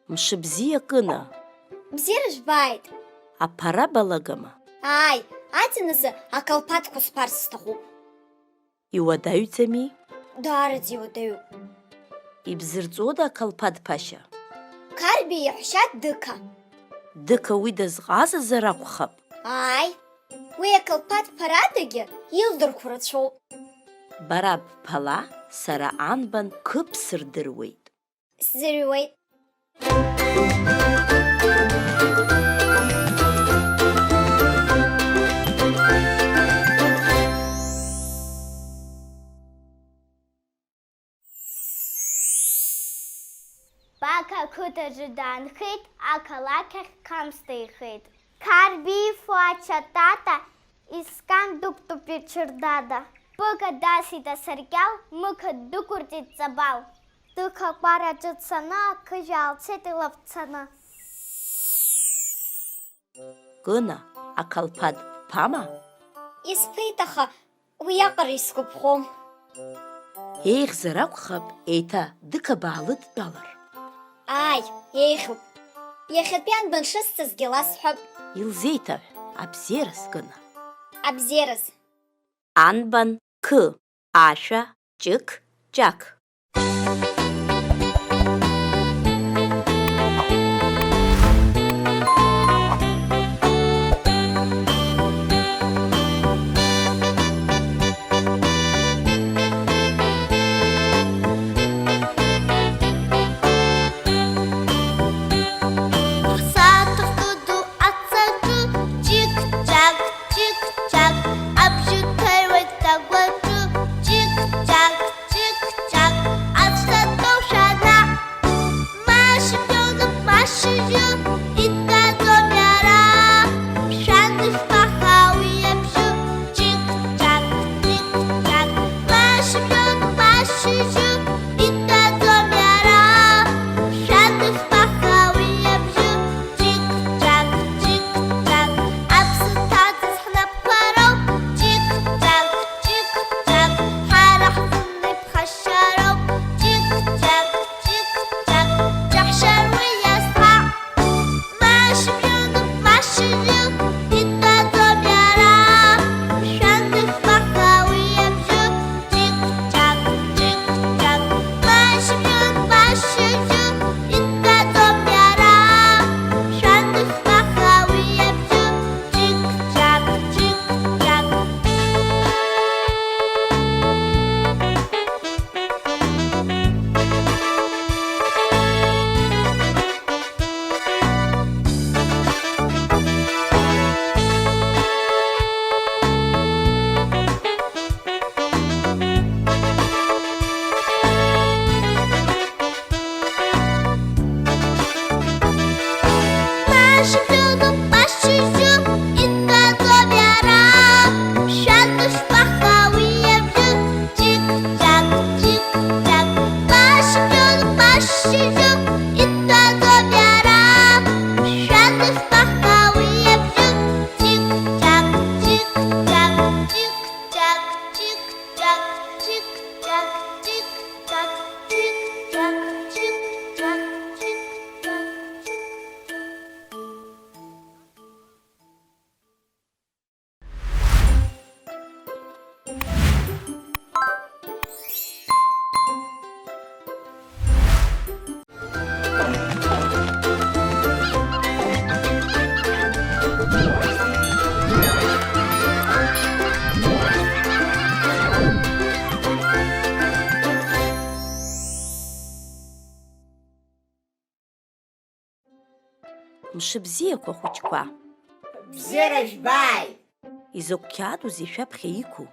Мшыбзиа Кына. Бзиара жәбааит. Аԥара балагама? Ааи, аӡыназы акалԥадқәа сԥарц сҭахуп. Иуадаҩӡами? Даараӡа иуадаҩуп. Ибзырҵода акалԥад ԥашьа? Қарбеи иаҳәшьа Дықа. Дықа уи дазҟазазар акәхап. Ааи, уи акалԥад ԥарадагьы илдырқәо рацәоуп. Бара бԥала, сара Анбан Қ-Ҭә сырдыруеит. Сӡырҩуеит. Бақа ақыҭаҿы даанхеит, ақалақь ахь қамсҭеихеит. Қарбеи фуача тата, искан дықәтәуп иҽырдада. Бықа дасит асаркьал, Мықа дықәырҵеит ҵабал. Дықа кәараҿы дцаны, ақыжә аалцеит илаԥцаны. Кына, акалԥад ԥама? Исԥеит, аха уиаҟара исгәаԥхом. Еиӷьзар акәхап, еиҭа Дықа баалыдтәалар. Ааи, еиӷьуп. Иахьатәи Анбан шысҵазгьы ласҳәап. Илзеиҭаҳә, абзиараз Кына. Абзиараз. Анбан Қ, ашәа, ҷык, ҷак. Мшыбзиақәа хәыҷқәа. Бзиара жәбааит. Изакә қьаадузеи шәаԥхьа иқәу?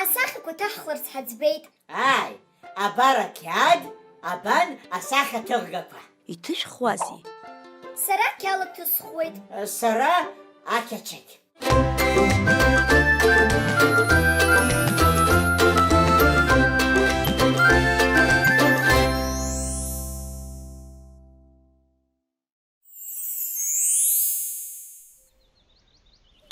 Асахьақәа ҭаҳхларц ҳаӡбеит. Ааи, абар ақьаад, абан асахьа ҭыӷгақәа. Иҭышәхуазеи? Сара қьала ҭысхуеит. Сара ақьачақь.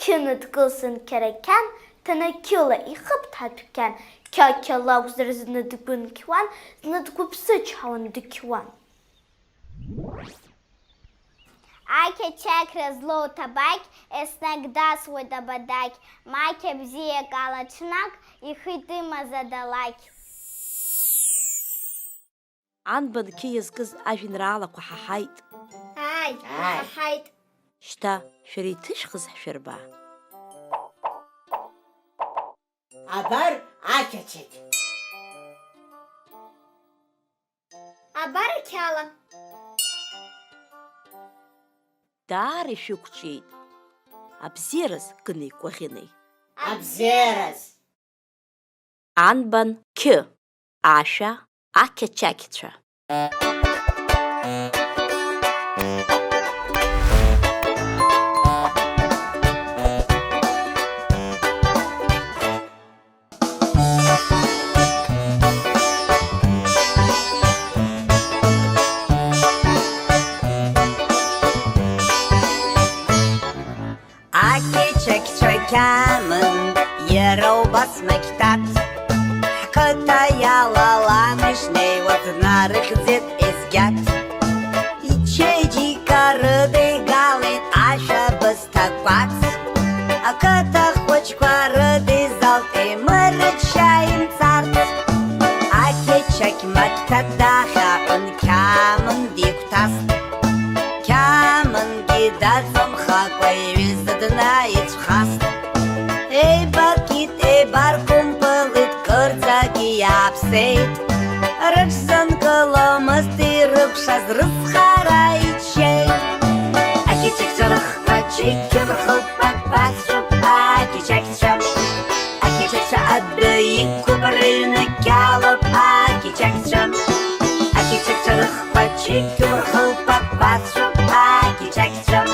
Кына дкылсын керекен, танакьыла ихыԥҭа адәқьан, қьақьа лакәзар зны дгәынқьуан, зны дгәыԥсычҳауан дықьуан. Ақьачақьра злоу ҭабақь, еснагь дасуеит абадақь, мақьа бзиак ала ҽнак, ихит имаз адалақь. Анбан Қ-Ҭә иазкыз ажәеинраалақәа ҳаҳаит. Ааи, ҳаҳаит. Шьҭа шәара иҭышәхыз ҳшәырба. Абар ақьачақь. Абарақьала. Даара ишәықәҿиеит. Абзиараз Кынеи Кәаӷьынеи. Абзиараз. Анбан Қ-Ҭә ашәа ақьачақьцәа. Камын ерау басмактат Қытаялалан ішней отнарықзет езгят Ичейджи карыды галит аша быстаквац Акыта хочкварыды залты мырыт шайын царт Акечак мактадаха он камын диктас Камын гидацом хаквай визаднает хаст Эй, баркит, эй, баркум пылыт, кырцаги япсейт Рыжсан кылымызды рыпшаз рысхара ичей Акичек жарых, пачик, кебрхыл, папас, шуп, акичек шам Акичек ша аддыйик, кубрыны кялып, акичек шам Акичек жарых, пачик, кебрхыл, папас, шуп, акичек шам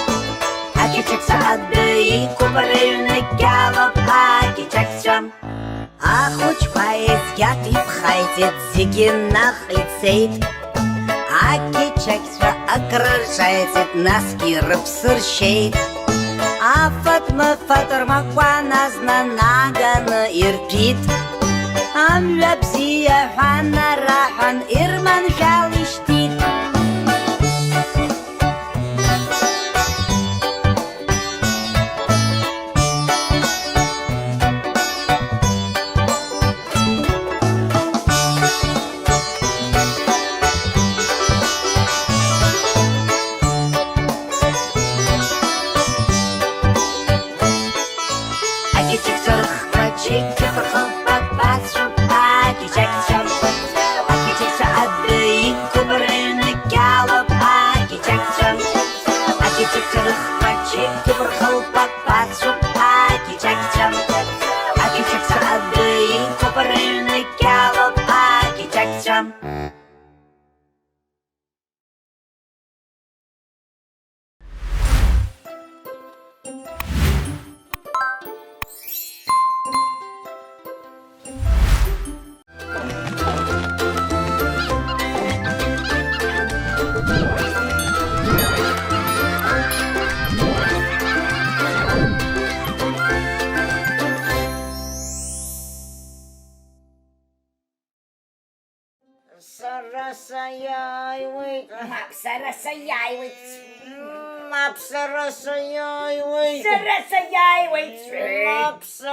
Акичек ша аддыйик, кубрыны кялып, акичек шам Ахучпа езгят ипхайтет, зигинах ицейт Акичек ша окружайтет, носки рыпсырщейт Афатмы фатырмакваназна наганы ирпит Амлапсия хана рахан ирман жалиштит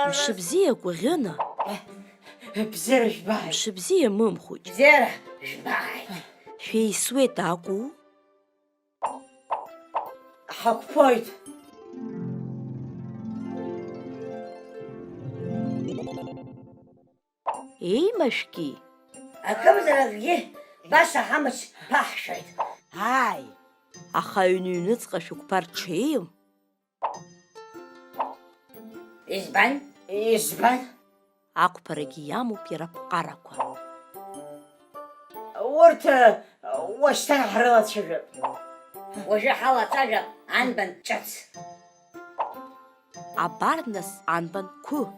Мшыбзиа Кәаӷьына. Бзиара жәбааит. Мшыбзиа Мымхәыҷ. Бзиара жәбааит. Шәеисуеит акәу? Ҳақәԥоит. Еимашәки. Акымзаракгьы баша ҳамыч ԥаҳшәоит. Ааи, аха аҩны ҩныҵҟа шәықәԥа рҽеим. Избан? Избан? Ақәԥарагьы иамоуп иара аԥҟарақәа. Урҭ уашьҭан ҳрылацәажәап. Уажәы ҳалацәажәап анбан ҿыц. Абар нас Анбан Қ-Ҭә.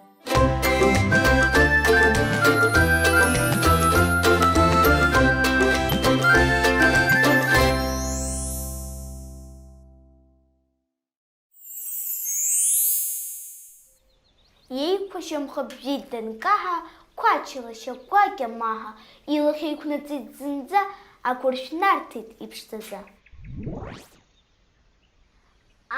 Еиқәышьамхы бжьит данкаҳа, қәачала шьапқәа кьамаҳа, илахь еиқәнаҵеит зынӡа ақәыршәнарҭеит иԥшӡазы.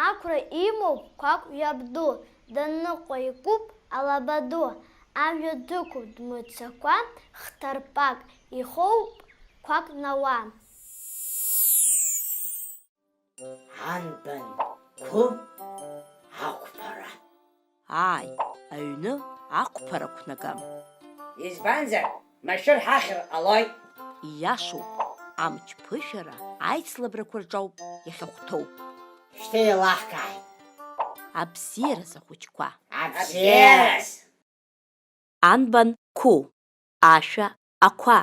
Ақәра имоуп қәак ҩабду, даныҟәа икуп алабаду, амҩа дықәуп дмыццакуа, хҭарпак ихоуп қәак науа. Анбан Қ ақәԥара. Ааи, аҩны ақәԥара қәнагам. Избанзар, машәыр ҳахьыр ҟалоит. Ииашоуп, амч ԥышәара аицлабрақәа рҿоуп иахьахәҭоу. Шьҭа еилаҳкааит. Абзиараз ахәыҷқәа. Абзиараз. Анбан Қ, ашәа ақәа.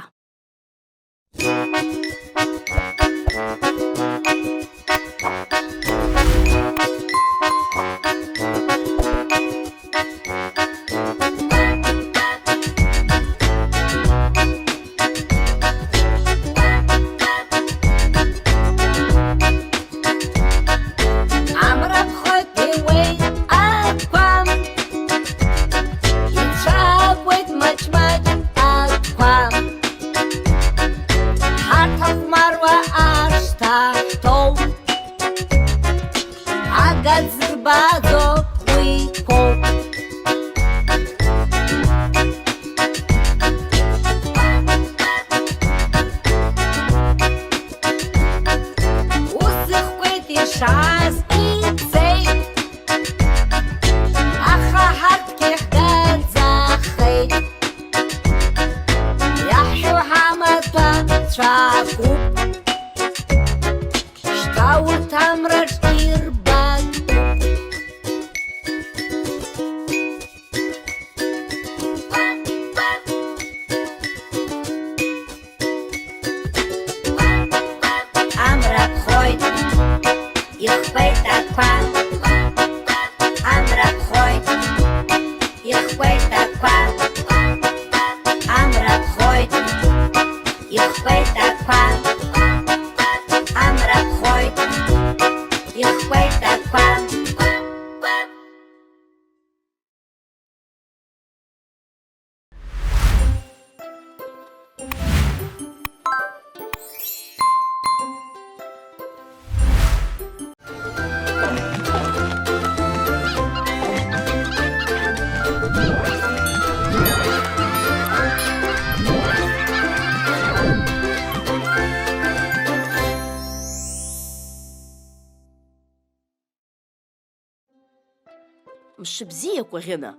Мшыбзиа Кәаӷьына.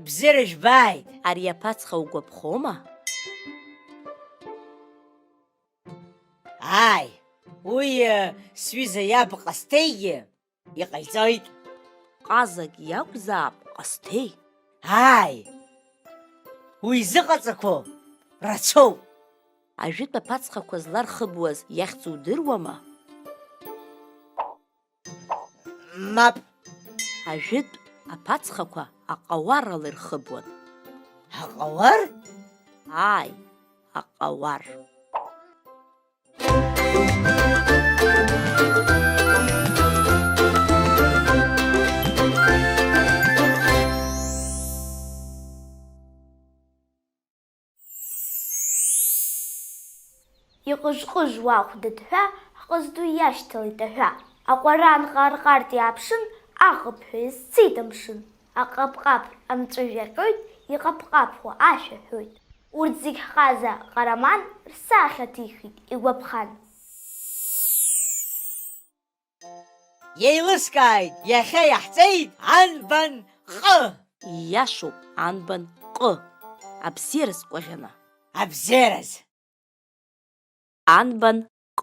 Бзиара жәбааит. Ари аԥацха угәаԥхома? Ааи, уи сҩыза иаб Ҟасҭеигьы иҟаиҵоит. Ҟазак иакәзаап Ҟасҭеи. Ааи, уи изыҟаҵақәо рацәоуп. Ажәытә аԥацхақәа злархыбуаз иахьӡ удыруама? Мап. Ажәытә аԥацхақәа аҟауарала ирхыбуан. Аҟауар? Ааи, аҟауар. Иҟыжҟыжуа ахәдыдҳәа ҳҟызду иашьҭалеит аҳәа. Аҟәаран ҟарҟарт иааԥшын, аҟыԥҳәа изцеит амшын. Аҟапҟап амҵәыжә аҟьоит, иҟапҟапуа ашәа ҳәоит. Урҭ зегь ҳҟаза ҟараман рсахьа ҭихит игәаԥхан. Иеилыскааит, иахьа иаҳҵеит Анбан Қ. Ииашоуп, Анбан Қ. Абзиараз Кәаӷьына. Абзиараз. Анбан Қ,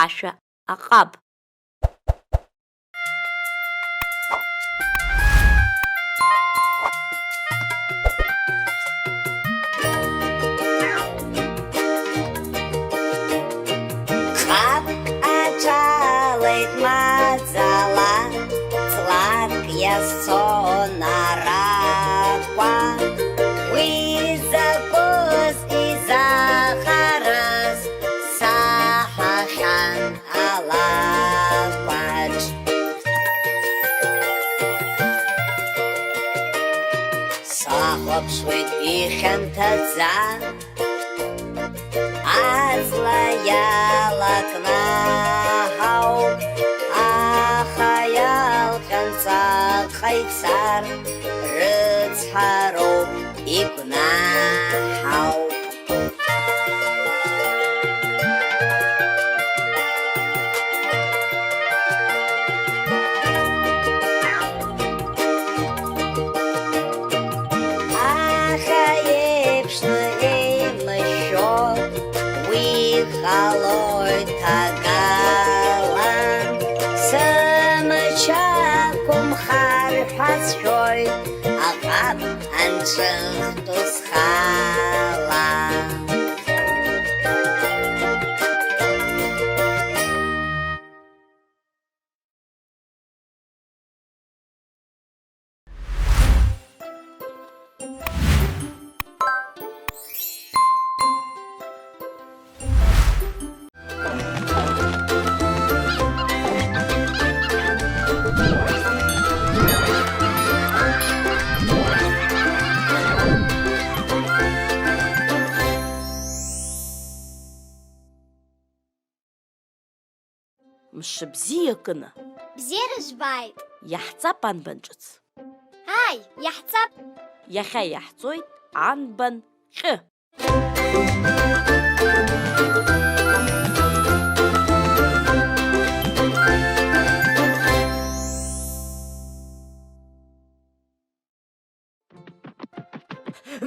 ашәа аҟаб. Қап аҿалеит маӡала, ҵлак иазцон аракәа, уи закәыз изахарыз саҳахьан алакәаҿ. Сахәаԥшуеит ихьанҭаӡа, ҟалоит ҭагалан сымычақәымхар ҳәа сшәоит аҟаб анцәыхтәы схала. Мшыбзиа Кына. Бзиара жәбааит. Иаҳҵап анбан ҿыц. Ааи, иаҳҵап. Иахьа иаҳҵоит Анбан Қ-Ҭә.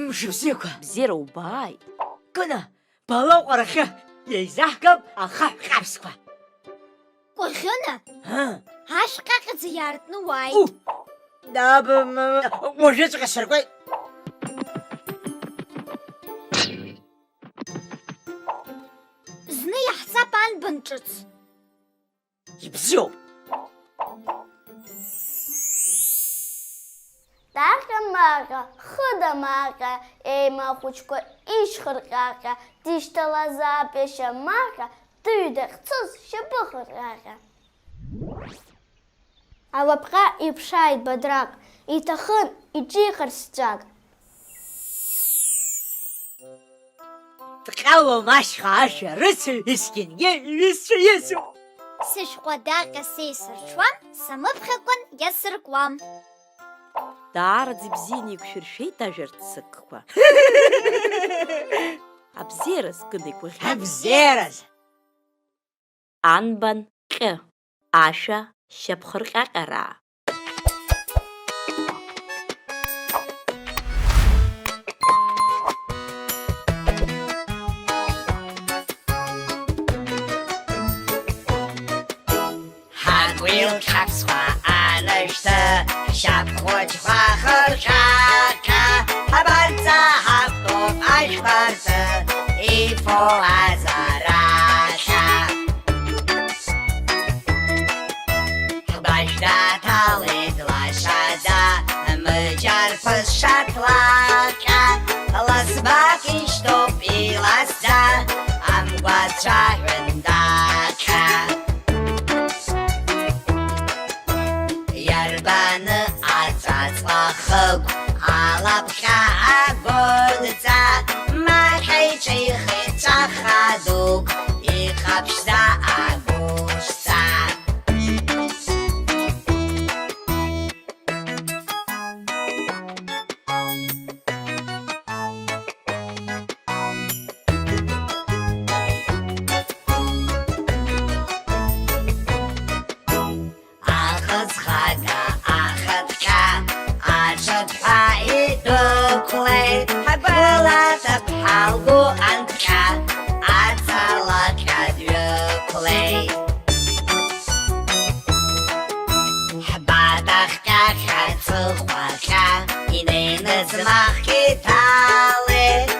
Мшыбзиақәа. Бзиара убааит. Кына, балаҟәарахьы еизаҳкып ахаҳә ҟьаԥсқәа. Ҟәыӷьына, ашә-ҟьаҟьаӡа иаартны уааит. Уажәыҵәҟьа сыркуеит. Зны иаҳҵап анбан ҿыц. Ибзиоуп. Таҟьа-маҟьа, хыда-маҟьа, еимахәыҷқәа ишьхырҟьаҟьа, дишьҭалазаап иашьа-маҟьа, дыҩ дахьцоз шьапыхырҟьаҟьа. Алапҟьа иԥшааит Бадраҟ, иҭахын иҿихырц ҵәак. Дҟьалом ашьха ашәа рыцаҩ, есқьынгьы иҩызцәа иеиҵоуп. Сышәҟәа даҟьа сеисырҽуам, самыԥхьакәан иасыркуам. Даараӡа ибзианы иқәшәыршәеит ажәарҭцыкқәа. Абзиараз Кына игәаӷьит. Абзиараз. Анбан Қ-Ҭә. Ашәа шьапхырҟьаҟьараа. Ҳагәил ҟьаԥсқәа анышәҭы, шьапхәыҷқәа хырҟьаҟьа, ҳабарҵа ҳаҟоуп ашәқәарҵы, ифо азарахьа. Ҳбашәда ҭалеит лашада, мыџьарԥыс шаҭлаҟьа, ласбак ишьҭоуп иласӡа, амгәацәа ҳәындаҟьа. Иарбаны аҵәаҵла хыгә, алапҟьа агәыдҵа, маҟьа иҿихит ҵәаха дук, иҟаԥшьӡа агәышҵа. Ахыҵхада ахыҭҟьа, аҿыҭҳәа идәықәлеит, ҳгәыла ҭыԥҳа лгәы анҭҟьа, аҵалаҟьа дҩықәлеит. Ҳбадахҟьаҟьа ҵыхәаҟьа, инеины ӡмахк иҭалеит,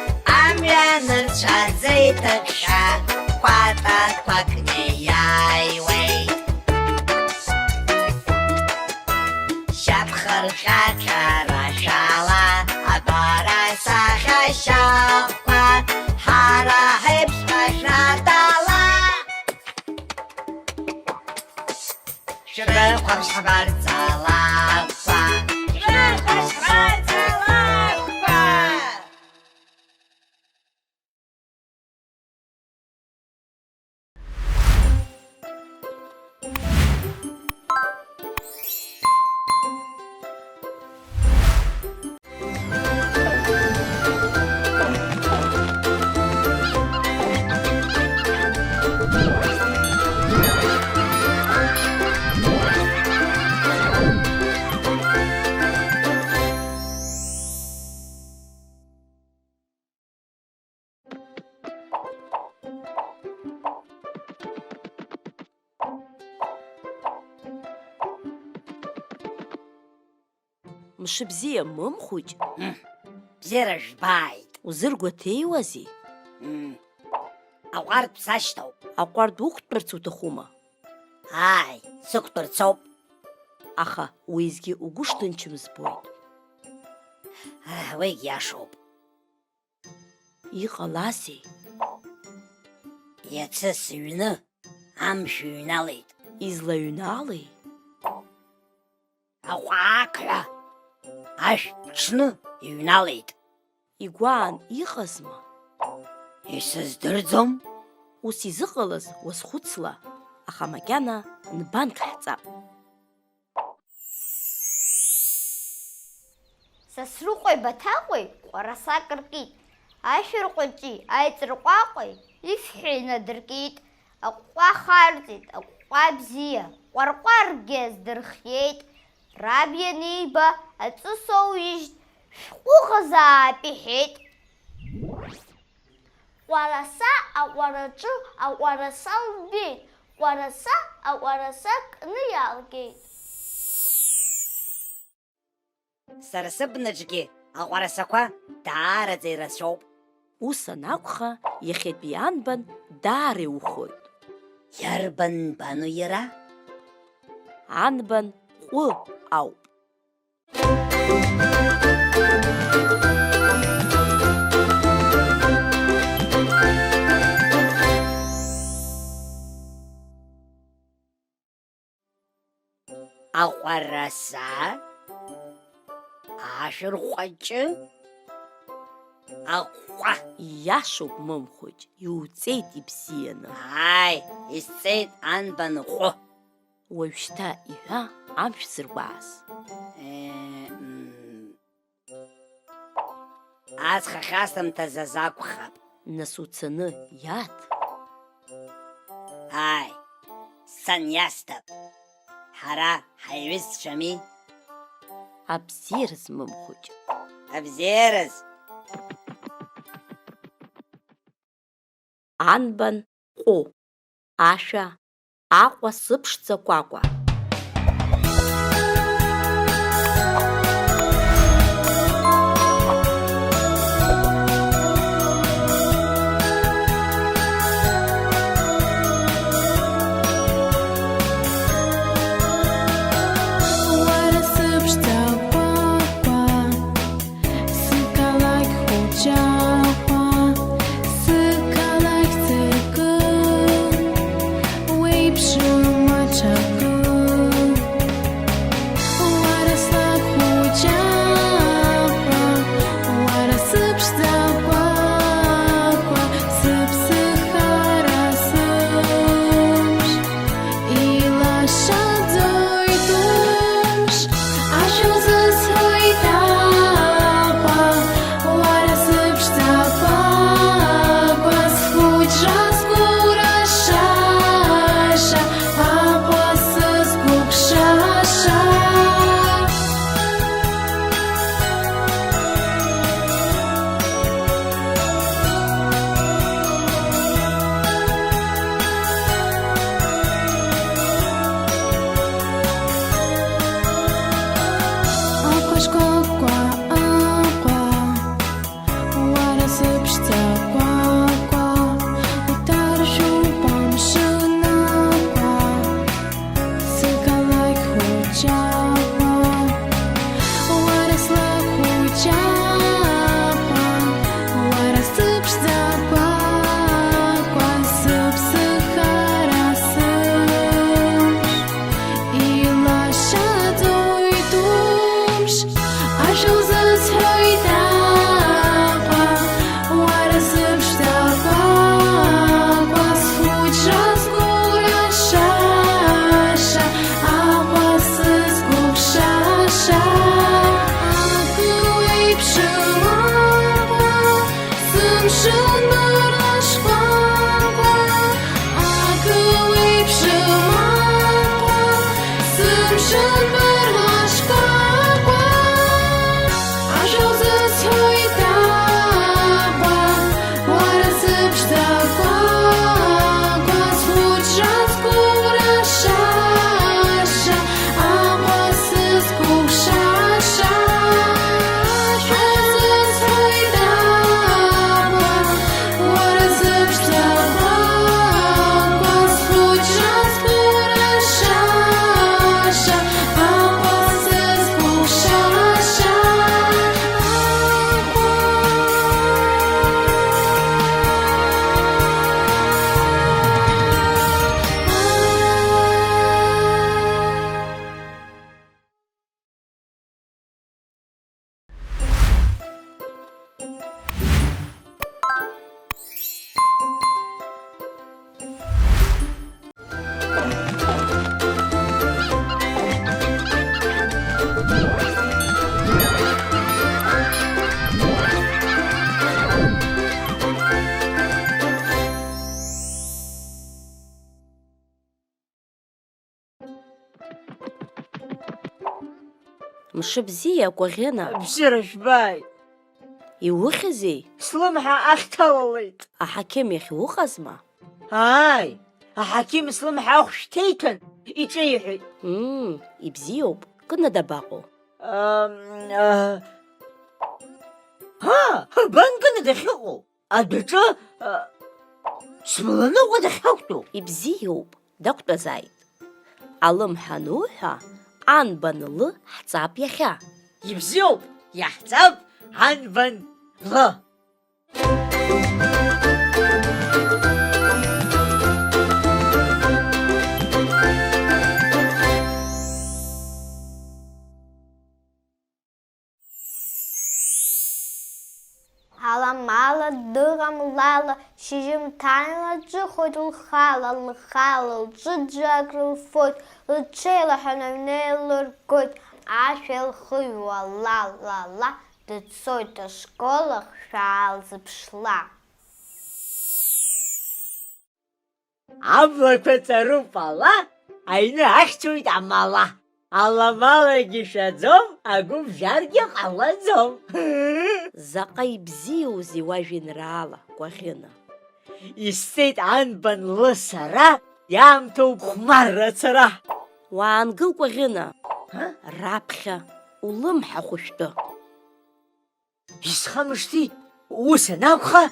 амҩа нырцәаӡа иҭыҟьҟьа, ҟәатақәак неиааиуеит. Шьапхырҟьаҟьарашәала, агәара сахьашьахәқәа, ҳара ҳеиԥшқәа шәнатала. Шәрыхәа шәбарҵалақәа, шәрыхәа шәбарҵалақәа. Мшыбзиа мымхәыҷ, бзиара жәбааит. узыргәаҭеиуазеи? Аҟәардә сашьҭоуп. Аҟәардә уқәтәарц уҭахума? Ааи, сықәтәарцоуп. Аха уеизгьы угәы шҭынчым збоит. Уигь иашоуп. Иҟалазеи? Иацы сыҩны амшә ҩналеит. Излаҩналеи? Аҟәаақҳәа ашә ҽны иҩналеит. Игәаан иҟазма? Исыздырӡом. Ус изыҟалаз уазхәыцла, аха макьана нбанқәаҳҵап. Сасрыҟәеи Баҭаҟәеи ҟәарасак ркит. Ашәырҟәыҷи аиҵырҟәаҟәеи ифҳәа инадыркит. Аҟәҟәа харҵеит, аҟәҟәа бзиа, ҟәарҟәаргьы аздырхиеит. Раб ианиба аҵыс оуижьт, шәҟәыӷазаап иҳәеит. Ҟәараса аҟәараҿы аҟәараса лбеит, ҟәараса аҟәараса кны иаалгеит. Сара сыбнаҿгьы аҟәарасақәа даараӡа ирацәоуп. Ус анакәха, иахьатәи анбан даара иухоит. Иарбан бану иара? Анбан Қ ауп. Аҟәараса, ашәырҟәаҷы, аҟәҟәа. Иашоуп мымхәыҷ, иуҵеит ибзианы. Ааи, исҵеит анбан Қ. Уажәшьҭа иҳәа амшә зыргәааз. Аҵх ахьасымҭаз азакәхап. Нас уцаны иаҭ. Ааи, саниасҭап. Ҳара ҳаиҩызцәами. Абзиараз мымхәыҷ. Абзиараз. Анбан Қ, ашәа, аҟәа сыԥшӡа кәакәа. Weep, show my chakra. Мшыбзиа Кәаӷьына, Бзиара жәбааит. иухьзеи? Слымҳа ахьҭалалеит. Аҳақьым иахь уҟазма? Ааи, аҳақьым слымҳа ахә шьҭеиҭан, иҿеиҳәеит. Ибзиоуп, Кына дабаҟоу? Бан Кына дахьыҟоу, адәаҿы смаланыҟәа дахьақәтәоу. Ибзиоуп, дақәтәазааит. Алымҳа ануҳәа, Анбан Л ҳҵап иахьа. Ибзиоуп, иаҳҵап Анбан Қ-Ҭә. Аламала дыҟам лала, шьыжьымҭанла ҿыхоит лхала, лхы џьак рылфоит, лҽеилаҳәаны аҩны еилыргоит, ашә еилхыҩуа ла, дыцоит ашкол ахь шәаалзыԥшла. Аблақәа ҵаруп ала, аҩны ахьчоит амала. Аламалагьы шәаӡом, агәы бжьаргьы ҟалаӡом. Заҟа ибзиоузеи уажәеинраала, Кәаӷьына. Исцеит Анбан Л сара, иаамҭоуп хәмарра ацара. Уаангыл, Кәаӷьына, раԥхьа улымҳа хәышәтәы. Исхамышҭи, ус анакәха,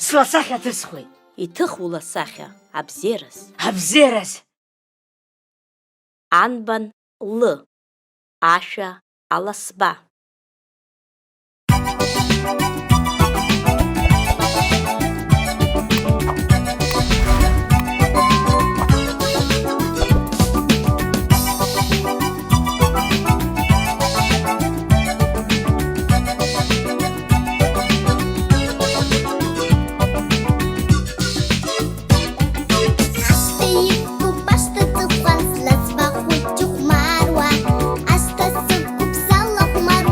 сласахьа ҭысхуеит. Иҭыху ласахьа, абзераз. Абзераз. Анбан Л ашәа аласба. Астасы күп сала хумар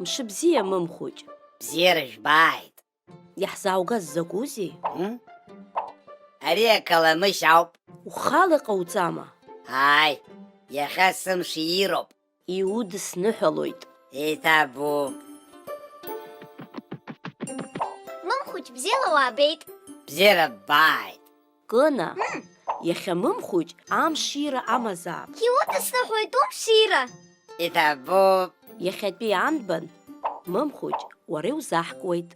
Мшыбзиа мымхәыҷ. Бзиара жәбааит. Иаҳзааугаз закәызеи? Ари акаламышь ауп. Ухала ҟауҵама? Ааи, иахьа сымш иироуп. Иудысныҳәалоит. Иҭабуп. Мымхәыҷ бзиала уаабеит. Бзиара ббааит. Кына, иахьа мымхәыҷ амшира амазаап. Иудысныҳәоит умшира. Иҭабуп. Иахьатәи анбан, мымхәыҷ уара иузаҳкуеит.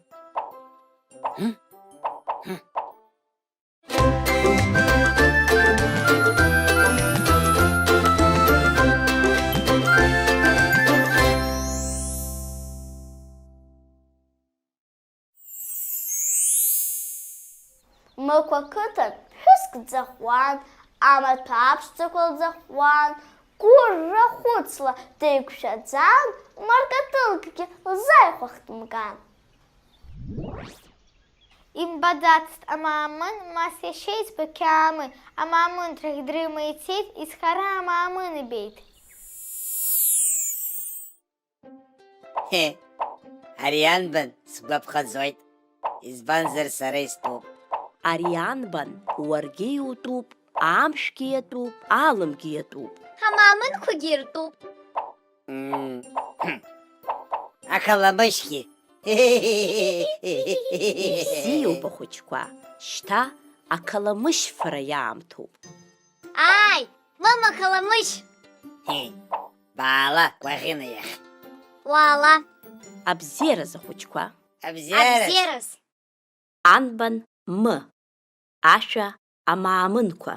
Мықәа қыҭан ԥҳәыск дӡахуан, амаҭәа аԥшӡақәа лӡахуан, гәырра хәыцла деиқәшәаӡан, мартатылкгьы лзааихәахт мган. Имбаӡацт амаамын, мас иашьеиҵб қьаамын, амаамынтрахь дрыма ицеит, изхара амаамын ибеит. Ари анбан сгәаԥхаӡоит. Избанзар сара истәуп. Ари анбан уаргьы иутәуп, амшәгьы иатәуп, алымгьы иатәуп. Амаамынқәагьы иртәуп. Акаламышьгьы. Бзиоуп ахәыҷқәа, шьҭа ақаламышьфара иаамҭоуп. Ааи, мама каламышь. Баала Кәаӷьына иахь. Уаала. Абзиараз ахәыҷқәа. Абзиараз. Анбан м. Ашәа амаамынқәа.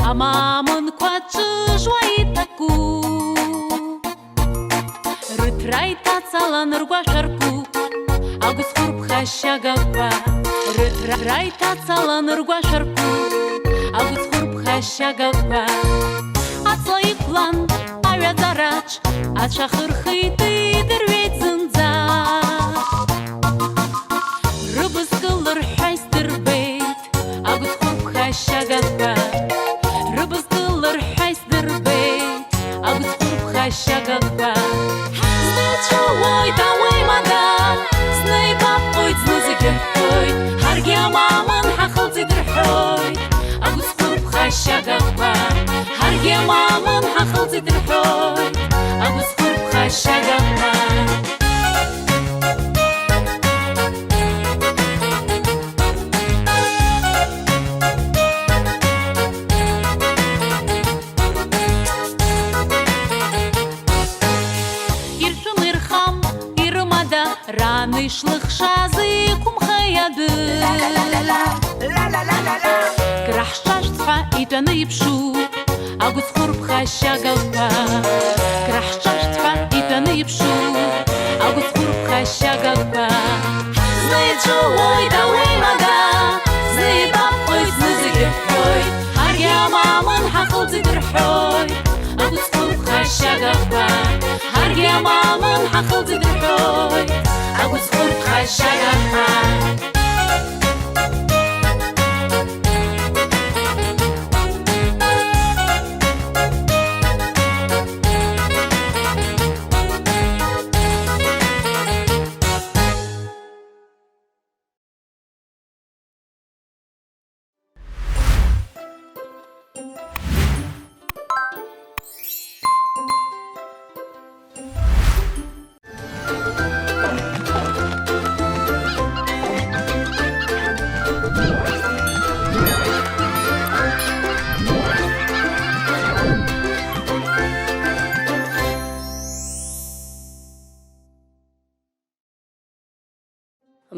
Амаамынқәа ҿыжуа иҭаку, рыҭра иҭацалан ргәашәарку, агәыцхәырԥхашьагақәа, рыҭра иҭацалан ргәашәарку, агәыцхәырԥхашьагақәа, аҵла иқәлан аҩаӡараҿ, ацәа хырхит идырҩеит зынӡа, рыбызкы лырҳәа издырбеит, агәыцхәырԥхашьагақәа. Агәыцхәырԥхашьагақәа знеицәауоит ауеимада, знеибаԥҟоит зны зегьы рҳәоит, ҳаргьы амаамын ҳахылҵит рҳәоит, агәыцхәырԥхашьагақәа, ҳаргьы амаамын ҳахылҵит рҳәоит, агәыцхәырԥхашьагақәа. Раны ишлыхшаз иқәымхаиады, краҳҿашәҵәҟьа итәаны иԥшуп, агәыцхәырԥхашьагақәа, краҳҿашәҵәҟьа итәаны иԥшуп, агәыцхәырԥхашьагақәа. Знеицәауоит ауеимада, знеибаԥҟоит зны зегьы рҳәоит, ҳаргьы амаамын ҳахылҵит рҳәоит, агәыцхәырԥхашьагақәа, ҳаргьы амаамын ҳахылҵит рҳәоит, агәыцхәырԥхашьагақәа.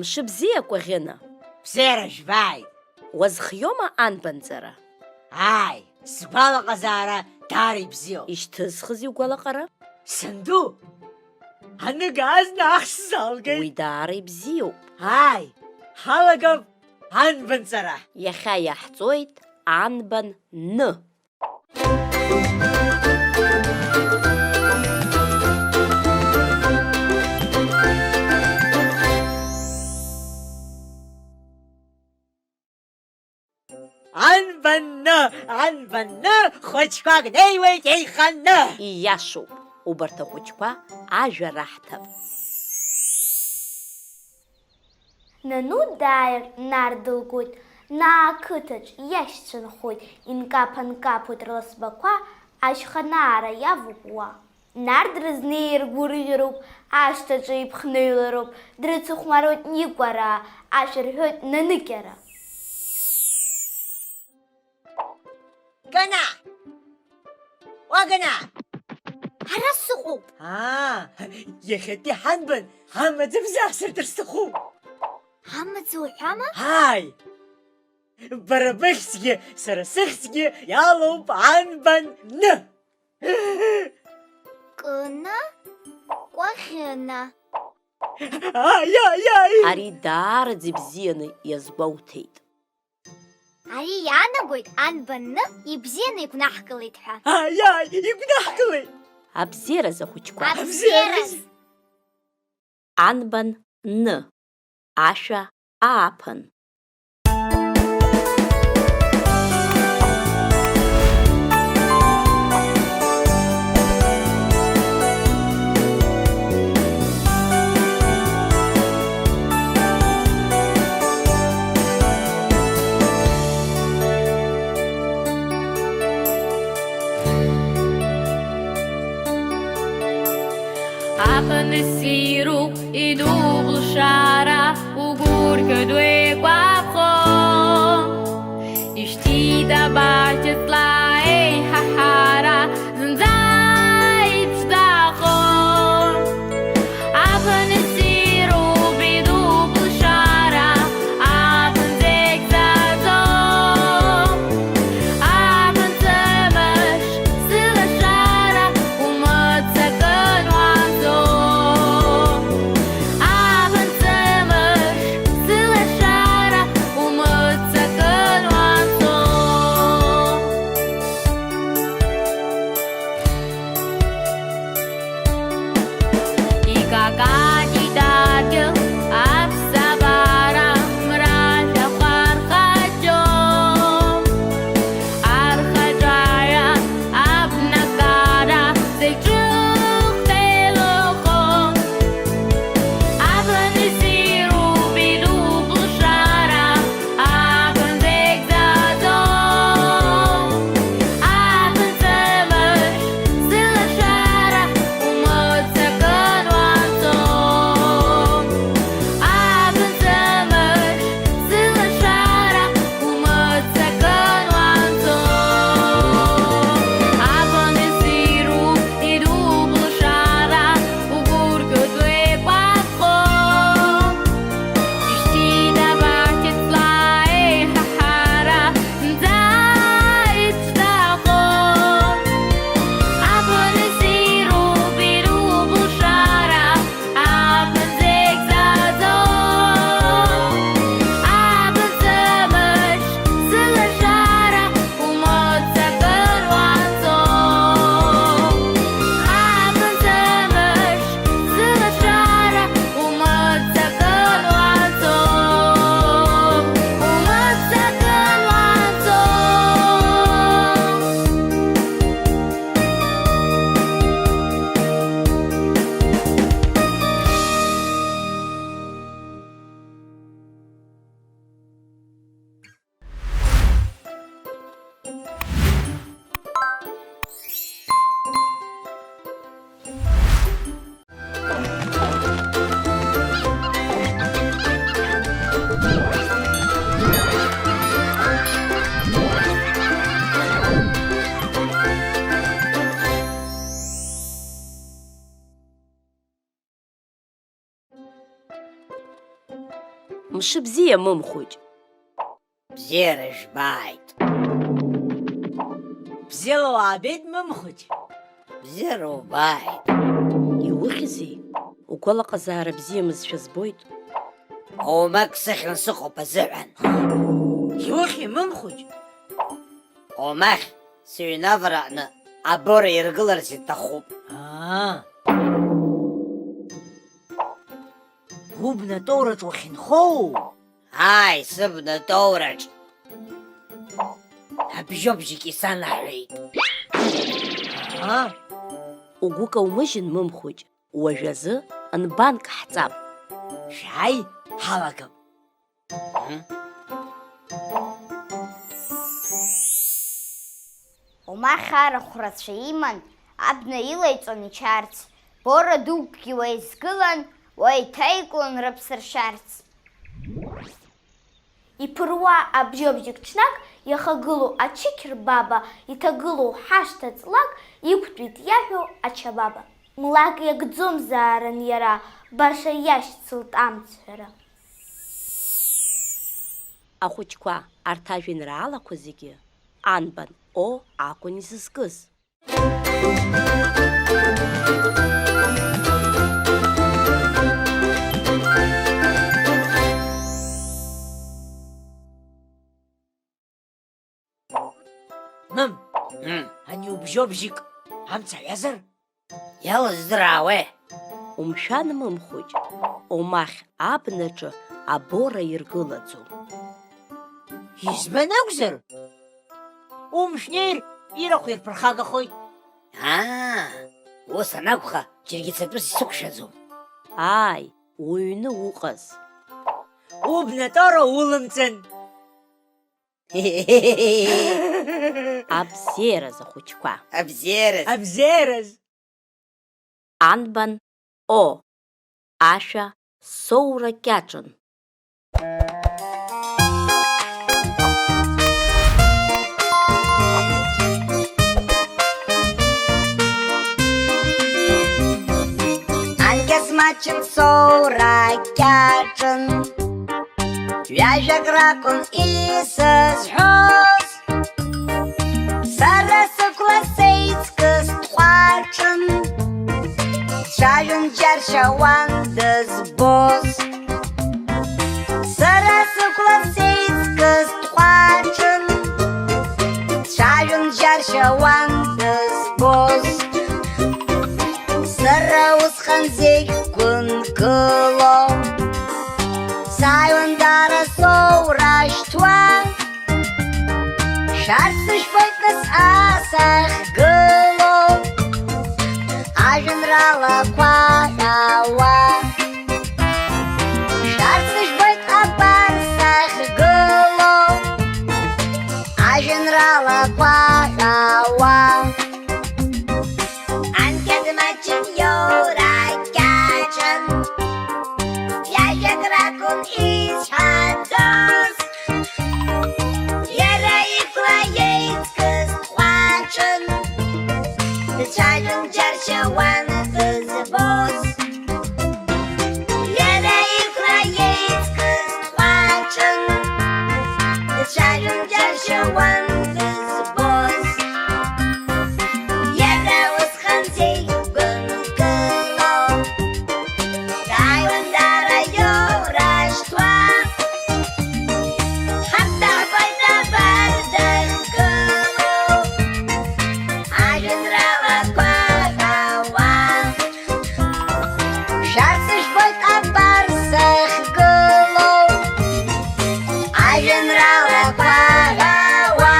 Мшыбзиа Кәаӷьына. Бзиара жәбааит. Уазхиома анбанҵара? Ааи, сгәалаҟазаара даара ибзиоуп. Ишьҭызхыз иугәалаҟара? Санду, Аныгаз нахсалгеит. Уи даара ибзиоуп. Ааи, ҳалагап анбанҵара. Иахьа иаҳҵоит анбан Н. Анбаны, хәыҷқәак неиуеит еиханы. Ииашоуп, убарҭ ахәыҷқәа ажәа раҳҭап. Нану дааир Нар дылгоит, наақыҭаҿ иашьцәынхоит, инкаԥ-анкаԥоит рласбақәа, ашьханаара иавоуп уа. Нар дрызнеир гәырӷьароуп, ашҭаҿы иԥхныҩлароуп, дрыцыхәмаруеит Никәараа, ашәа рҳәоит Наныкьара. Гана! Уагана! Ара сыҟоуп. Иахьатәи ҳанбан амаӡа бзасыртыр сҭахуп. Амаӡа уҳәама? Ҳаи! Бара быхьӡгьы, сара сыхьӡгьы иалоуп анбан Н. Кына Кәаӷьына. Аи! Ари даараӡа ибзианы иазгәоуҭеит. Ари иаанагоит анбан Н ибзианы игәнаҳкылеит ҳәа. Аи, игәнаҳкылеит. Абзераз ахәыҷқәа. Абзераз. Анбан Н. Ашәа ааԥын. Апанесиру иду блушара угурка дуеквапхо иштида бачетла эй хахара зынзай пштахо Апанесиру иду блушара апанзекзазо апанцемеш сылашара умацакан вазо Мшыбзиа мымхәыҷ. Бзиара жәбааит. Бзиала уаабеит мымхәыҷ. Бзиара убааит. Иухьзеи? угәалаҟазаара бзиамызшәа збоит. Омак сыхьын сыҟоуп азыҳәан. Иухьи, мымхәыҷ? Омахь сыҩнавараҟны абора иргыларц иҭахуп. Убнатоураҿ уахьынхоу? Ааи, сыбнатоураҿ. Абжьобжьик исанаҳәеит. Угәы каумыжьын, мымхәыҷ, уажәазы анбанк ҳҵап. Шәааи, ҳалагап. Омахь арахә рацәа иман, абна илаиҵон ичарц, бора дукгьы уеизгылан, уеиҭаиклон рыԥсыршьарц. Иԥыруа абжьобжьык ҽнак иахагылоу ачықьрбаба, иҭагылоу ҳашҭа ҵлак иқәтәеит иаҳәо ачабаба. Млак иагӡомзаарын иара, баша иашьцылт амцҳәара. Ахәыҷқәа, арҭ ажәеинраалақәа зегьы Анбан Қ-Ҭә акәын изызкыз. Мым, ани убжьобжьик амцаҩазар? Иалыздыраауеи? Умшәан, мымхәыҷ, омахь абнаҿы абора иргылаӡом. Избан акәзар? Умшәнеир, ирахә ирԥырхагахоит. Ус анакәха, џьаргьы цатәыс исықәшәаӡом. Ааи, уҩны уҟаз. Убнатора улымҵын. Абзераз, ахәыҷқәа. Абзераз. Абзераз. Анбан Қ-Ҭә ашәа соура кьаҿын. Анкьасмаҷын соура кьаҿын, ҩажәак ракәын исызҳәоз, сара сықәла сеиҵкыс тҟәаҿын, дцәажәон џьаршьауан дызбоз. Сара сықәла сеиҵкыс тҟәаҿын, дцәажәон џьаршьауан дызбоз. Сара усҟан зегь гәынкыло, сааиуан дара соурашьҭуа, шәарҭ сышәбоит нас асахьгыло, ажәеинраалақәа ҳәауа. Шәарҭ сышәбоит абар сахьгыло, ажәеинраалақәа ҳәауа. Анкьасмаҷын иоура кьаҿын, ҩажәак ракәын исҳәаӡоз, иара икәла иеиҵкыс тҟәаҿын, дцәажәон џьаршьауан дызбоз. Иара икәла иеиҵкыс тҟәаҿын, дцәажәон џьаршьауан дызбоз. Иара усҟан зегь гәынкыло, сааиуан дара иоурашьҭуа, ҳарҭ даҳбоит абар дахьгыло, ажәеинраалақәа ҳәауа. Шәарҭ сышәбоит абар сахьгыло, ажәеинраалақәа ҳәауа.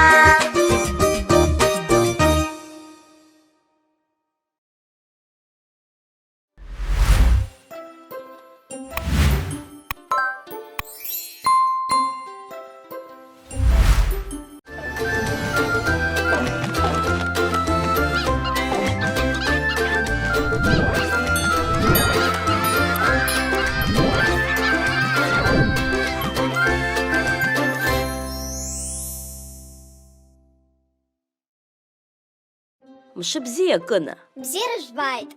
Мшыбзиа, Кына. Бзиара жәбааит.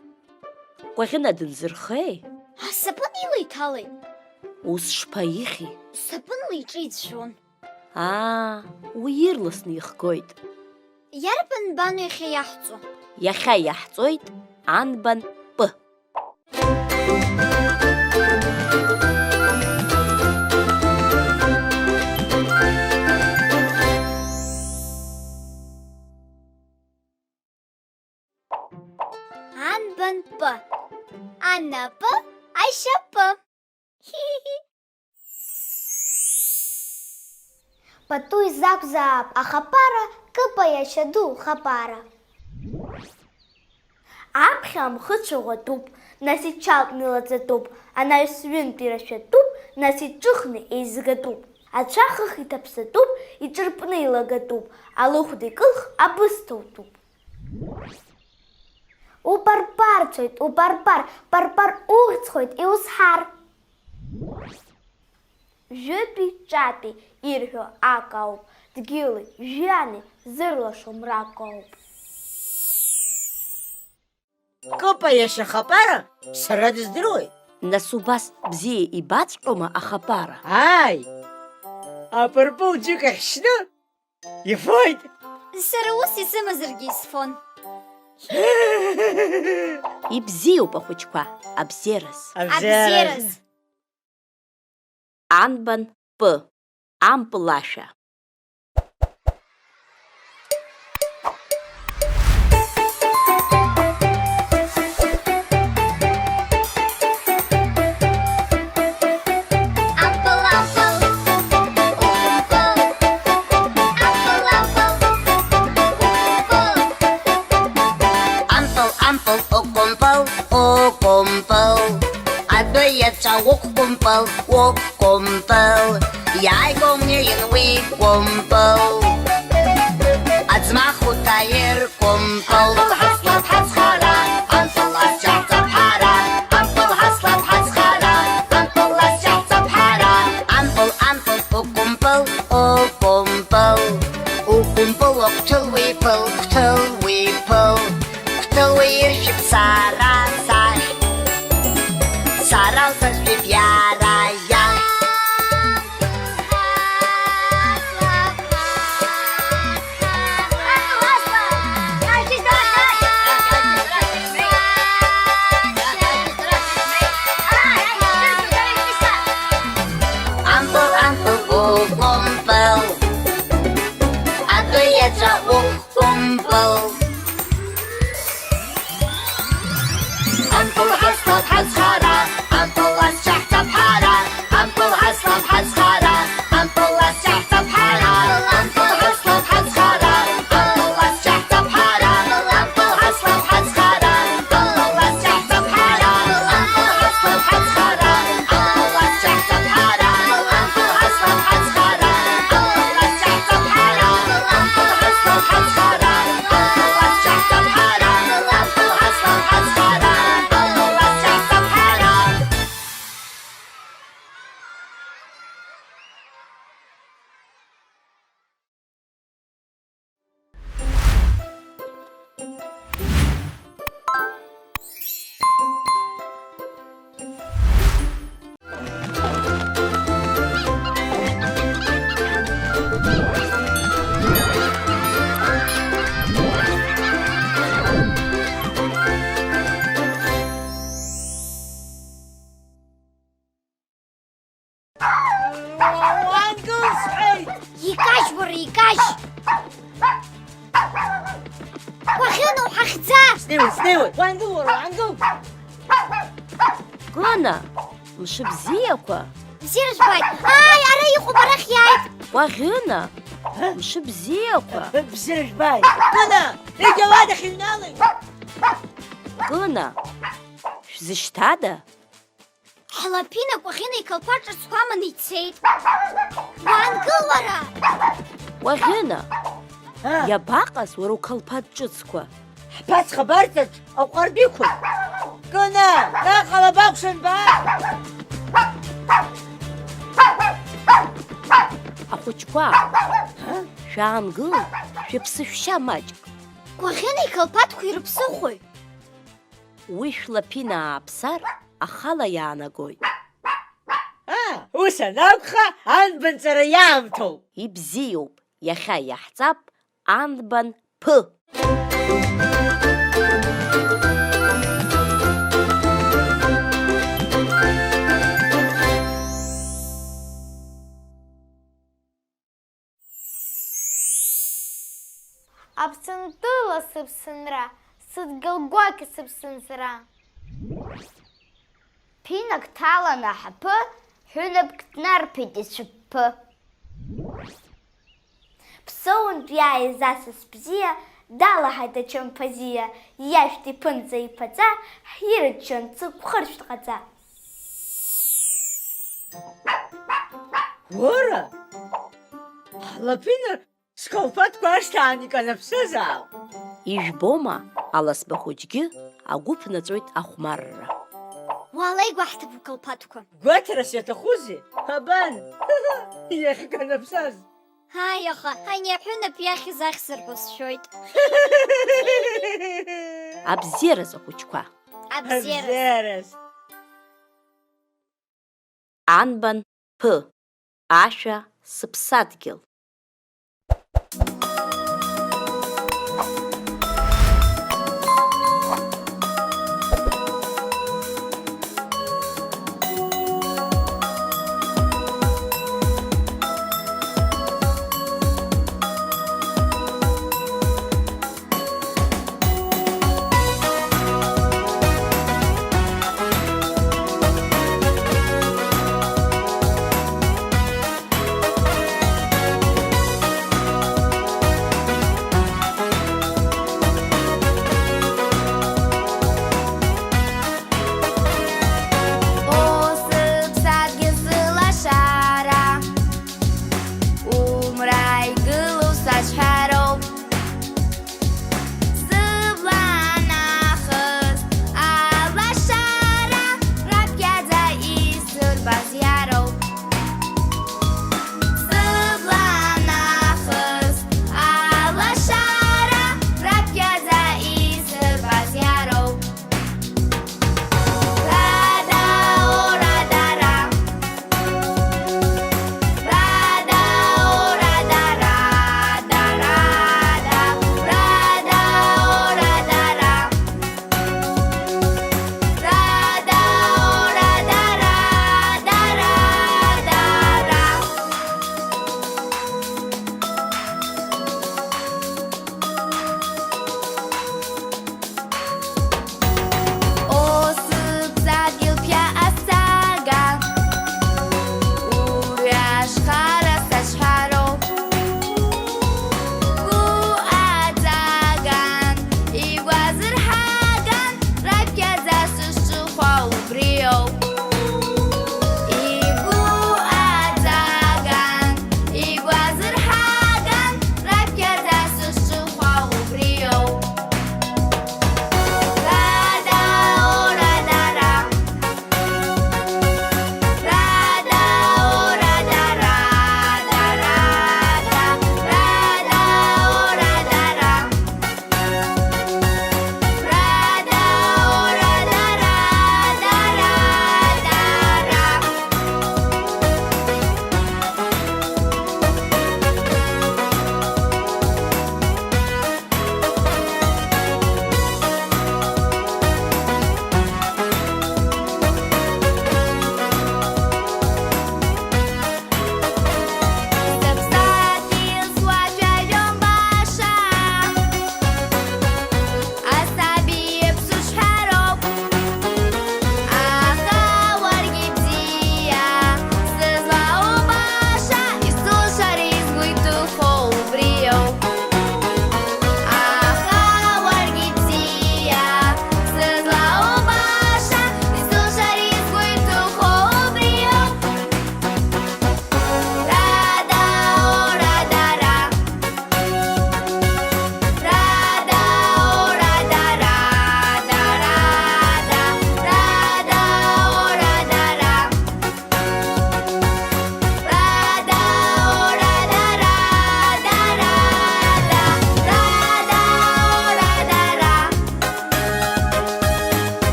Кәаӷьына дынзырхеи? Асапын илиҭалеит. Ус шԥаихьи? Сапынла иҿы иӡәӡәон. Уи ирласны ихгоит. Иарбан бану иахьа иаҳҵо? Иахьа иаҳҵоит Анбан Қ-Ҭә. Анбан Қ-Ҭә. Анапы, айшапы. Патуй зап-зап, ахапара, кыпая шаду хапара. Аԥхьа амхыцәа ӷәатуп, нас иҽалкны илаҵатәуп, анаҩс ҩынтә ирашәатәуп, нас иҿыхны еизгатәуп. Ацәа хых иҭаԥсатәуп, иҿырпны илагатәуп, алыхәда икылх абысҭа-утәуп. Упарпарцоит, упарпар, парпар ухьӡхоит иузҳар. Жәытәи ҿатәи ирҳәо ак ауп, дгьыли, жәҩани зырлашо мрак ауп. Кыпая шахапара, сара дыздыруеит. Нас убас бзиа ибаҵәҟьома ахапара? Ааи, апырпыл џьык ахьшьны ифоит. Сара ус исымазаргьы исфон. Ибзиоуп ахәыҷқәа, абзиараз. Абзиараз. Анбан Қ-Ҭә, ампылашәа. Ок компел, яй гомне янвей компел, ацмаху таер компел. Хаслап хасхара, антал асчахтап хара, антал хаслап хасхара, антал асчахтап хара, антал ок компел, октыл випел, ктыл виршип сара сар, сарал саршип яра. Кына, мшыбзиақәа. Бзиара збааит. Ааи, ара иҟоуп, арахь иааит. Кәаӷьына, мшыбзиақәа. Бзиара збааит. Кына, егьа адахь иҩналеит. Кына, шәзышьҭада? Ҳлаԥина Кәаӷьына икалԥа ҿыцқәа аманы ицеит. Уаангыл уара. Кәаӷьына, иабаҟаз уара уқалԥа ҿыцқәа? Ҳԥацха барҵаҿ аҟәардә иқәын. Кына, наҟала бакәшан баа. Ахәыҷқәа, шәаангыл, шәыԥсы шәшьа маҷк. Кәаӷьына икалԥаҭқәа ирыԥсыхәои? Уи шәлаԥина ааԥсар, ахала иаанагоит. Ус анакәха, анбанҵара иаамҭоуп. Ибзиоуп, иахьа иаҳҵап Анбан Қ-Ҭә. Аԥсынтәыла сыԥсынра, Сыдгьыл гәакьа сыԥсын сара. Ԥинак ҭаланы аҳаԥы, ҳәынаԥк днарԥеит ицәыԥԥы. Ԥсоунтә иааиз асас бзиа, далаҳаит ачамԥазиа, иашәҭ иԥынҵа иԥаҵа, ҳирччон ҵыԥхыршәҭ ҟаҵа. Уара, ҳлаԥинар скалԥадқәа ашҭаан иканаԥсазаап. Ижәбома, аласба хәыҷгьы агәы ԥнаҵәоит ахәмарра. Уаалеигәаҳҭап укалԥадқәа. Гәаҭарас иаҭахузеи? Абан, иахьканаԥсаз. Ҳаи, аха, ани аҳәынаԥ иахьыз ахьзырҳәо сшәоит. Абзиараз ахәыҷқәа. Абзиараз. Анбан Қ-Ҭә, ашәа сыԥсадгьыл.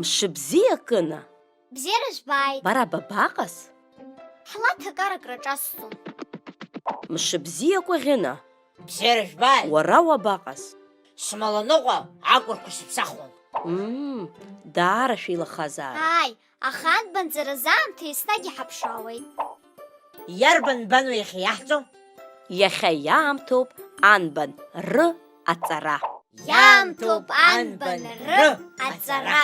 Мшыбзиа Кына. Бзиара збааит. Бара бабаҟаз? Ҳлаҭ акарак раҿасҵон. Мшыбзиа Кәаӷьына. Бзиара жәбааит. Уара уабаҟаз? Смаланыҟәа акәырқәа сыԥсахуан. Даара шәеилахазаарын. Ааи, аха анбанҵараз аамҭа еснагь иҳаԥшаауеит. Иарбан бану иахьа иаҳҵо? Иахьа иаамҭоуп анбан Р аҵара. Иаамҭоуп анбан Р аҵара.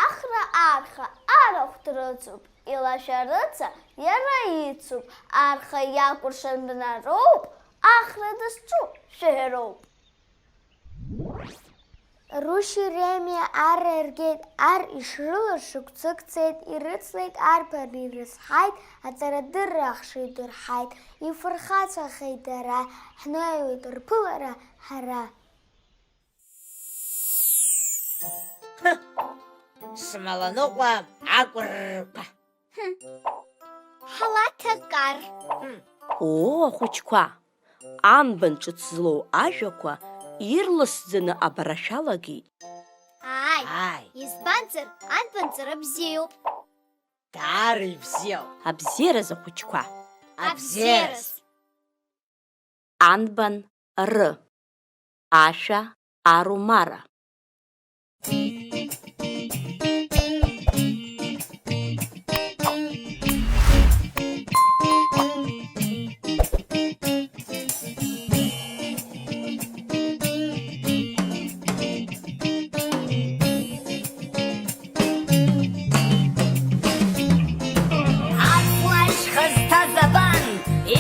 Ахра арха арахә дрыцуп, илашәа рыца иара ицуп, арха иакәыршан бнароуп, ахра дызҿу шәаҳәароуп. Рушьи Ремиа ар иргеит, ар ишрылаз шықәсык цеит, ирыцлеит арԥар ирызҳаит, аҵарадырра ахшыҩ дырҳаит, ифырхацәахеит дара, ҳнеиуеит рԥылара ҳара. Смаланыҟәа акәырқәа. Ҳлаҭ акар. Ахәыҷқәа, анбан ҿыц злоу ажәақәа ирласӡаны абарашәалагеит. Ааи, избанзар анбанҵара бзиоуп. Даара ибзиоуп. Абзиараз ахәыҷқәа. Абзиараз. Анбан Р. Ашәа арумара.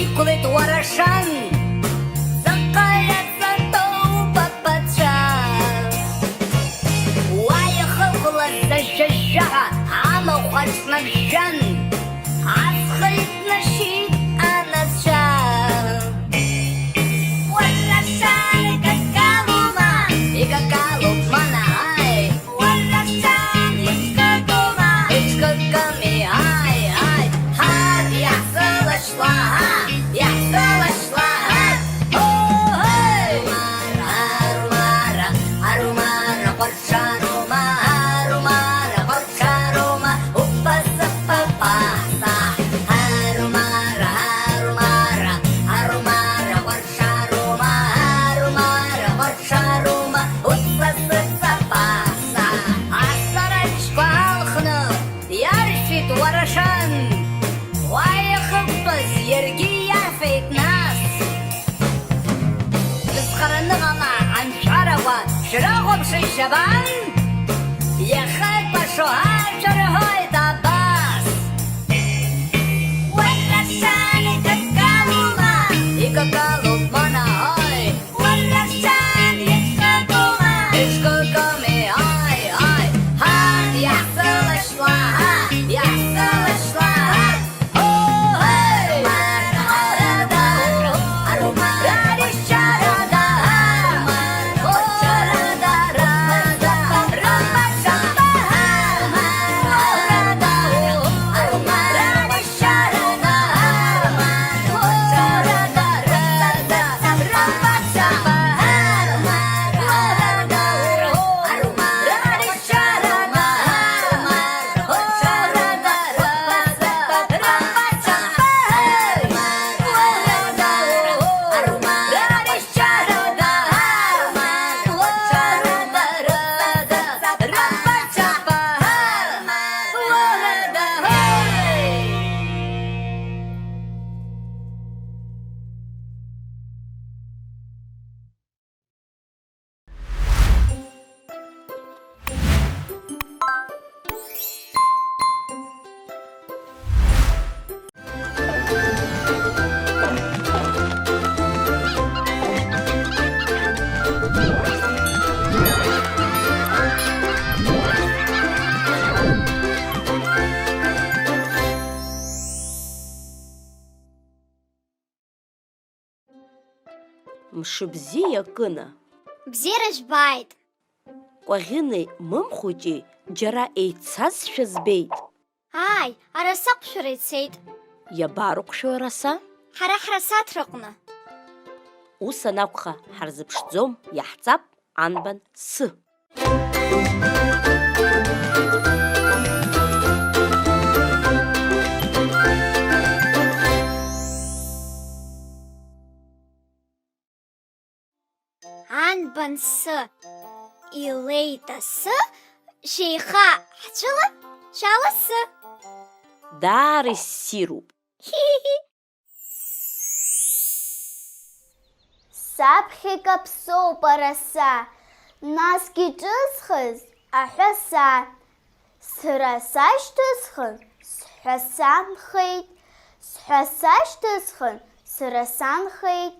Икәлеит уарашан, заҟа иаҵатоу бапацәа. Уа иахыҟәлаз ажәажәаҳәа амахә аҿнаршәан, аҵх итнашьит анацәа. Уарашан икакалума, икакалуп манаҳаи. Уарашан ичкакума, ичкаками ай, ай. Ҳар иаҳзылашьла. Шабан, ехать пошел, шарахой табас. Уарашан икакалума, икакалуп манаҳай. Уарашан ичкакума, ичкаками ай, ай. Ҳар яҳзылашьла, яҳзылашьла. Мшыбзиа Кына. Бзиара збааит. Ҟәаӷьынеи мымхәыҷи џьара еицазшәа збеит. Ааи, араса ҟәшәара ицеит. Иабарыҟәшәо араса? Ҳара ҳрасаҭраҟны. Ус анакәха ҳарзыԥшӡом, иаҳҵап анбан Қ-Ҭә. Анбан Қ-Ҭә илеит асы, шьеиха ҳцәыла, шьала асы. Даара иссируп. Саԥхьа икаԥсоуп араса, насгьы ҿызхыз аҳәаса. Сара сашьҭысхын, сҳәа санхеит, сҳәа сашьҭысхын, сара санхеит.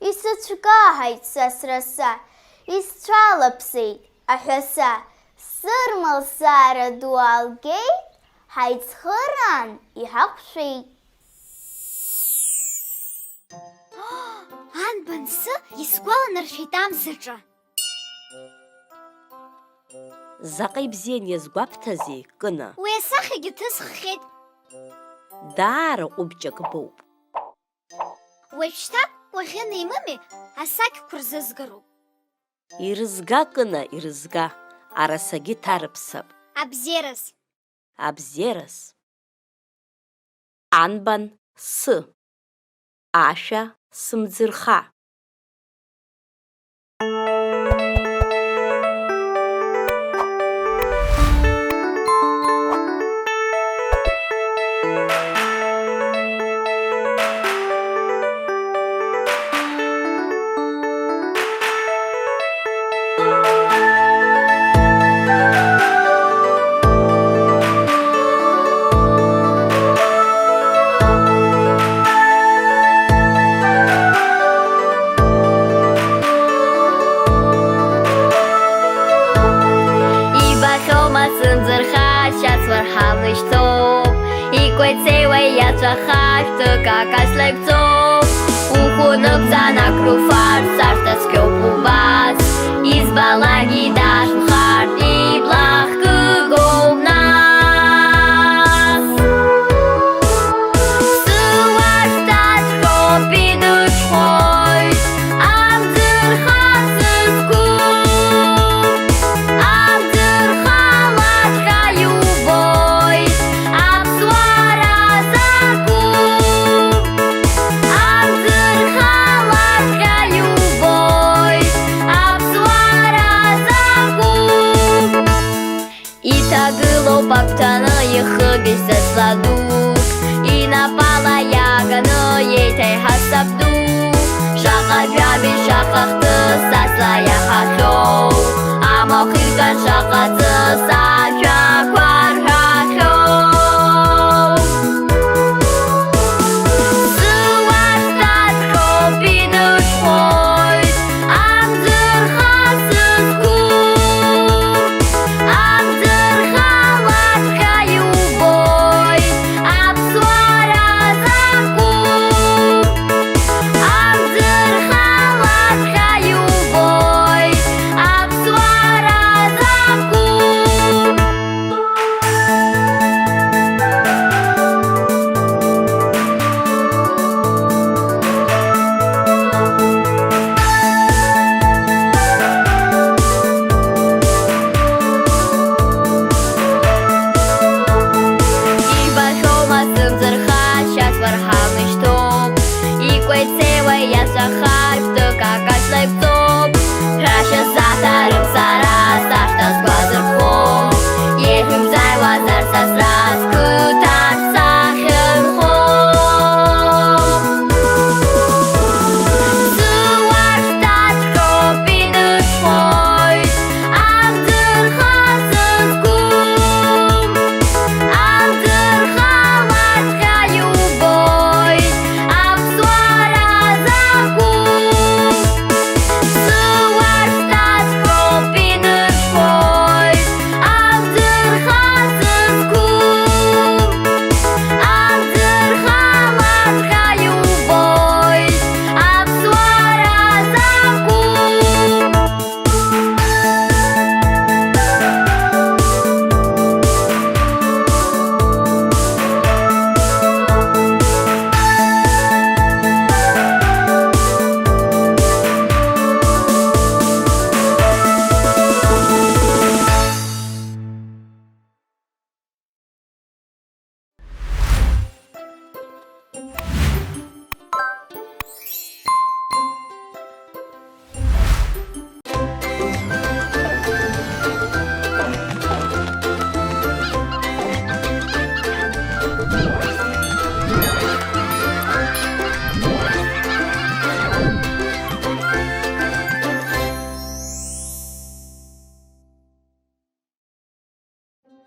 Исыцәкаҳаит са сраса, исцәалаԥсеит аҳәаса. Сырмалсаара ду алгеит, ҳаицхыраан иҳақәшәеит. Анбан Қ-Ҭә исгәаланаршәеит амзаҿа. Заҟа ибзиан иазгәаԥҭазеи, Кына? Уи асахьагьы ҭысххьеит. Даара ҟәыбҷак боуп. Уажәшьҭа Ҟәаӷьынеи имыми асакьқәа рзызгароуп. Ирызга, Кына, ирызга. Арасагьы ҭарыԥсап. Абзерас. Абзерас. Анбан Қ-Ҭә. Ашәа сымӡырха.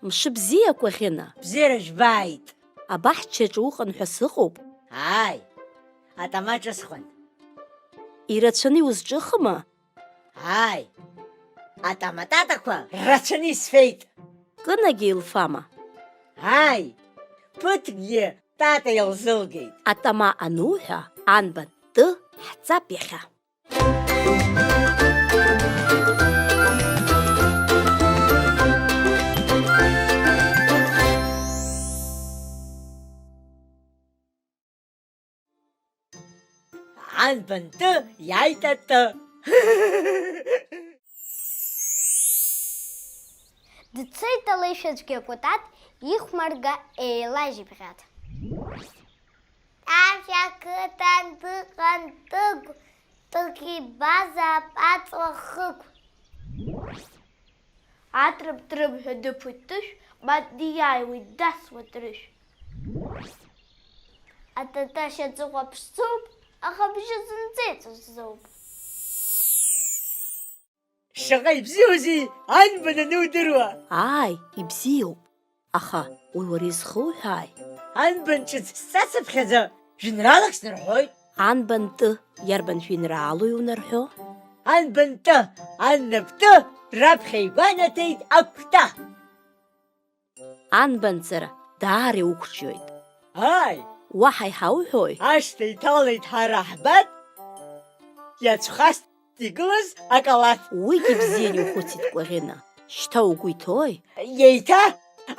Мшыбзиа Кәаӷьына, Бзиара жәбааит. абаҳчаҿы уҟан ҳәа сыҟоуп. Ааи, атама ҿысхуан. Ирацәаны иузҿыхыма? Ааи, атамататақәа рацәаны исфеит. Кынагьы илфама? Ааи, ԥыҭкгьы тата илзылгеит. Атама ануҳәа, Анбан Қ-Ҭә ҳцап иахьа. Анбан Қ-Ҭә иааит аты. Дцеит алеишәаҿгьы акәатат, ихәмарга еилажьыбӷьаҭ. Ашәа қыҭан дыҟан Тыгә, Тыгә ибазаап аҵла хыгә. Атрып-трыԥҳәа дыԥоит Тышә, ма диааиуеит дасуа Трышә. Ататашь аҵыхәа ԥшӡоуп, аха бжьы зынӡеиҵоз зоуп. Шаҟа ибзиоузеи Анбан анудыруа. Ааи, ибзиоуп. Аха уи уара изхуҳәааи? Анбан ҿыц сацыԥхьаӡа жәеинраалак снарҳәоит. Анбан Қ-Ҭә иарбан жәеинраалоу иунарҳәо? Анбан Қ-Ҭә аннапты раԥхьа игәанаҭеит агәҭа. Анбанҵара даара иуқәҿиоит. Ааи, Уаҳа иҳауҳәои? ашҭа иҭалеит ҳара ҳбат, иацәхас игылаз акалаҭ. Уигьы бзианы иухәыцит Кәаӷьына. Шьҭа угәы иҭои? Еиҭа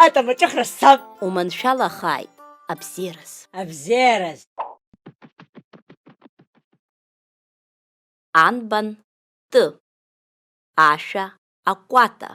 атамаҿыхра сцап. Уманшәалахааит, абзиараз. Абзиараз. Анбан Қ-Ҭә ашәа акәата.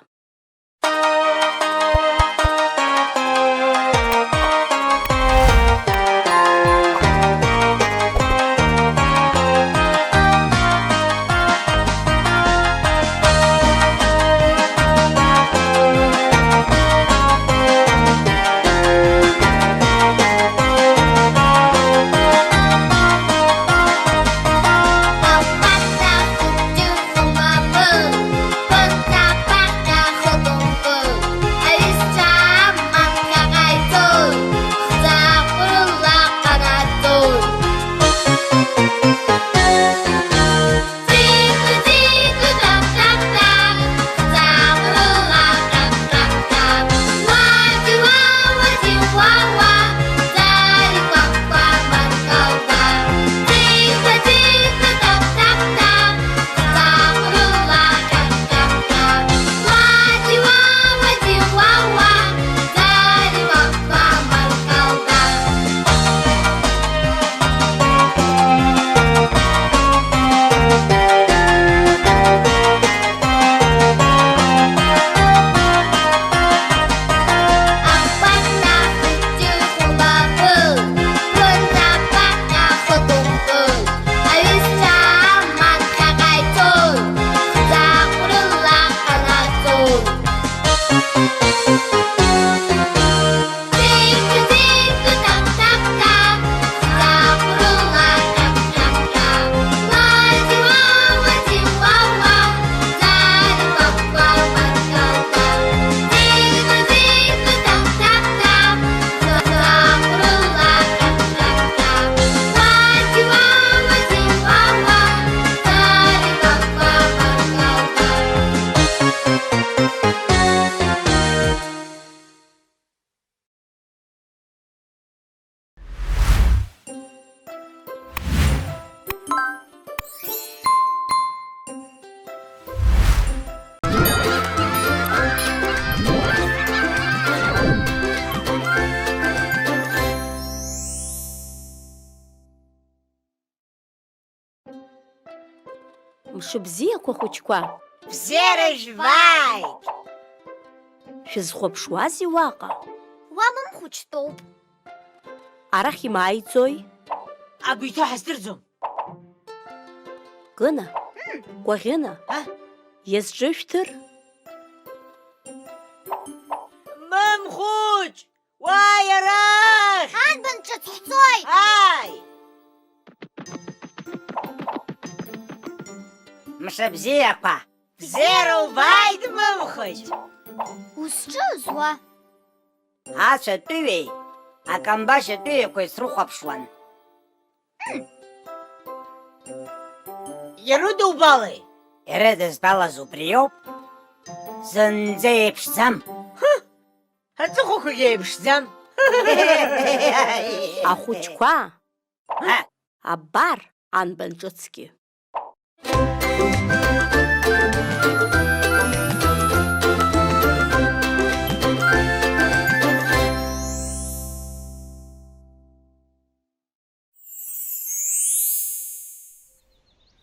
Мшыбзиақәа хәыҷқәа, Бзиара жәбааит. шәызхәаԥшуазеи уаҟа? Уамам хәыҷтәоуп. Арахь имааиӡои? Агәиҭо ҳаздырӡом. Кына, Кәаӷьына, иазҿышәҭыр? Мамхәыҷ, уааи арахь! Анбан ҿыц ҳцоит. Ааи! Мшыбзиақәа, Бзиара убааит, мамхәыҷ! Узҿызуа? Ацәатәыҩеи акамбашьатәыҩақәеи срыхәаԥшуан. Ирыдубалеи? Ирыдызбалаз убриоуп. Зынӡа еиԥшӡам. Аҵыхәақәагьы еиԥшӡам. Ахәыҷқәа абар анбан ҿыцгьы.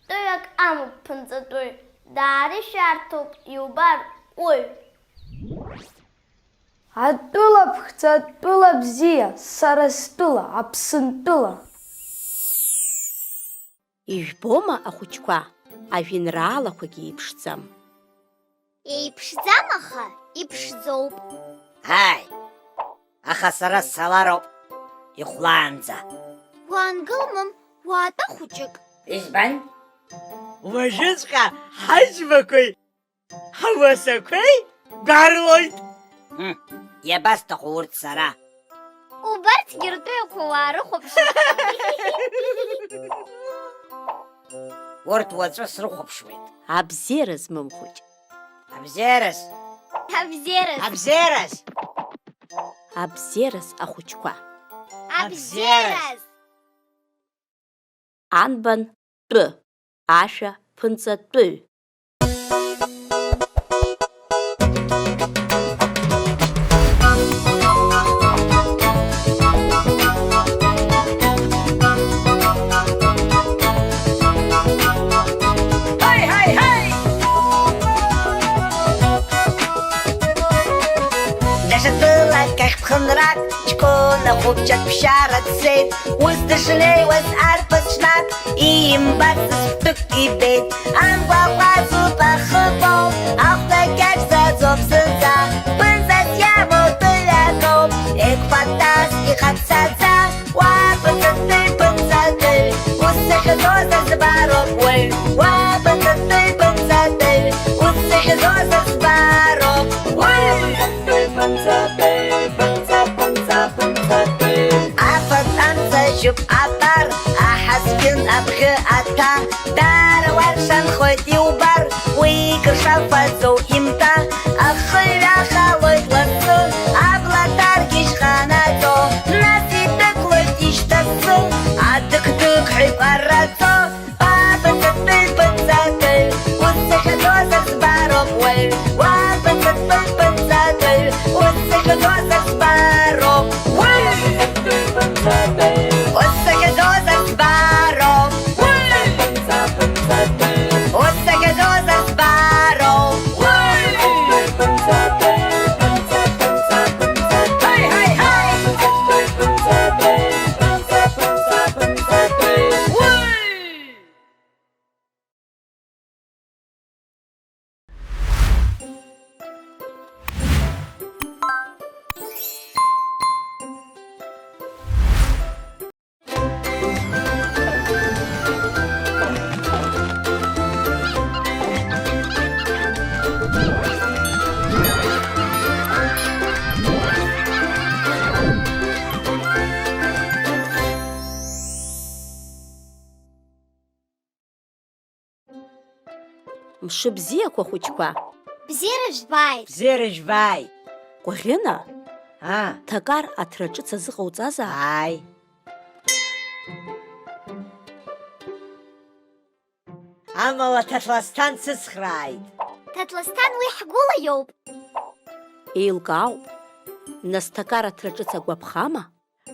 Тăҩак амоуп ԥынҵатәыҩ, даарышәарҭоуп иубар уаҩ. Атәыла ԥхӡы, атәыла бзиа, сара стәыла, Аԥсынтәыла. Ижәбома ахәыҷқәа, ажәеинраалақәагьы еиԥшӡам. Еиԥшӡам, аха иԥшӡоуп. Ҳаи, аха сара сцалароуп ихәлаанӡа. Уаангылмым, уаатәа хәыҷык. Избан? Уажәыҵәҟьа ҳаџьмақәеи ҳауасақәеи барлоит. Иабасҭаху урҭ сара. Убарҭгьы ртәыҩақәа уаарыхәаԥшып. Урҭ уаҵәы срыхәаԥшуеит. Абзиара змымхәыҷ. Абзиарас. Абзерас. Абзерас. Абзиарас ахәыҷқәа. Абзерас. Анбан Қ-Ҭә, ашәа ԥынҵатәыҩ. Хынрак, школна хәыҷак ԥшьара дцеит. Ус дышнеиуаз арԥыс ҽнак иимбацыз ԥҭәык ибеит. Анбанқәа ахыҟоуп, ахәда кьаҿ заӡоуп зынӡа. Ԥынҵас иамоу тәыҩакоуп, еиқәпатас ихацаӡа. Уа ԥынҵатәыҩ, ԥынҵатәыҩ, ус захьӡоз аӡбароуп уаҩ. Уа ԥынҵатәыҩ, ԥынҵатәыҩ, ус захьӡоз аӡбароуп уаҩ. Шуп атар, аҳаскын абӷьы аҭа. Дара уаршанхоит иубар, уи кыршафаӡоу имта. Ахы ҩахалоит лассы, абла ҭаргьежь ҟанаҵо. Нас идәықәлоит ишьҭасы, адық-дықҳәа иҟараҵо. Ԥынҵатәыҩ, ԥынҵатәыҩ, ус захьӡоз аӡбароуп уаҩ. Уа ԥынҵатәыҩ, ԥынҵатәыҩ, ус захьӡоз аӡбароуп уаҩ. Мшыбзиақәа хәыҷқәа. Бзера жәбааит. Бзера жәбааит. Кәаӷьына, ҭакар аҭраҿыц азыҟауҵазаап? Ааи. Амала Ҭаҭласҭан сыцхрааит. Ҭаҭласҭан уи ҳгәыла иоуп. Еилкаауп. Нас ҭакар аҭраҿыц агәаԥхама?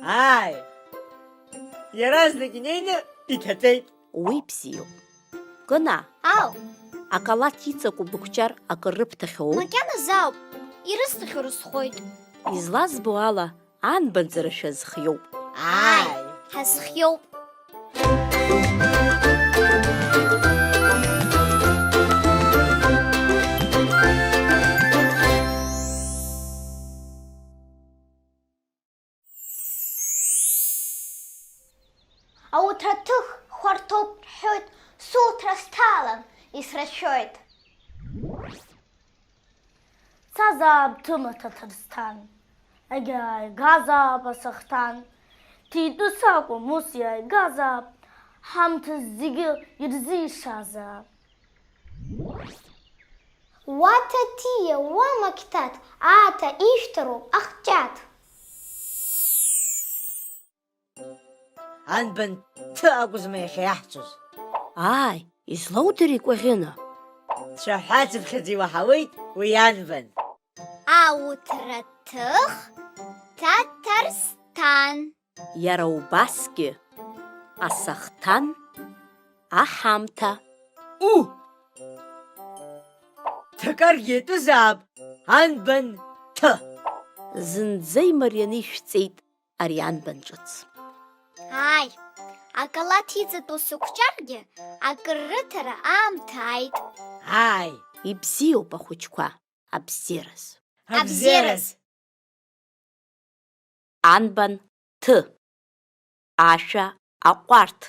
Ааи. Иаразнак инеины иҭатәеит. Уи бзиоуп. Кына, Ау, акалаҭ иҵаку бықәҷар акыр рыԥҭахьоу? макьаназ ауп. Ирысҭахьоу рызхоит. Излазбо ала анбанӡарашәа зхиоуп. Ааи, ҳазхиоуп. Ауҭраҭых хәарҭоуп рҳәоит, суҭра сҭалан, исрашәоит. Цазаап Ҭыма Ҭаҭырсҭан, Егьааигазаап асахҭан, ҭитәыс акәым, ус иааигазаап, ҳамҭа зегьы ирзишазаап. Уа ҭаҭиа, уа Мақьҭаҭ, ааҭа ишәҭароуп ахҷаҭ. Анбан Қ-Ҭә акәызма иахьа иаҳҵоз. Ааи, излоудыри Кәаӷьына? Цәаҳәацыԥхьаӡа иуаҳауеит уи анбан. Ауҭраҭых Ҭаҭарсҭан. Иара убасгьы асахҭан, аҳамҭа. Ҭакаргьы иатәызаап Анбан Қ-Ҭә. Зынӡа имарианы ишәҵеит ари анбан ҿыц. Ааи, акалаҭ иҵатәоу сықәҷаргьы, акыр рыҭара аамҭа ааит. Ааи, Ибзиоуп ахәыҷқәа, абзиараз. абзиараз. Анбан Қ-Ҭә, ашәа аҟәарҭ.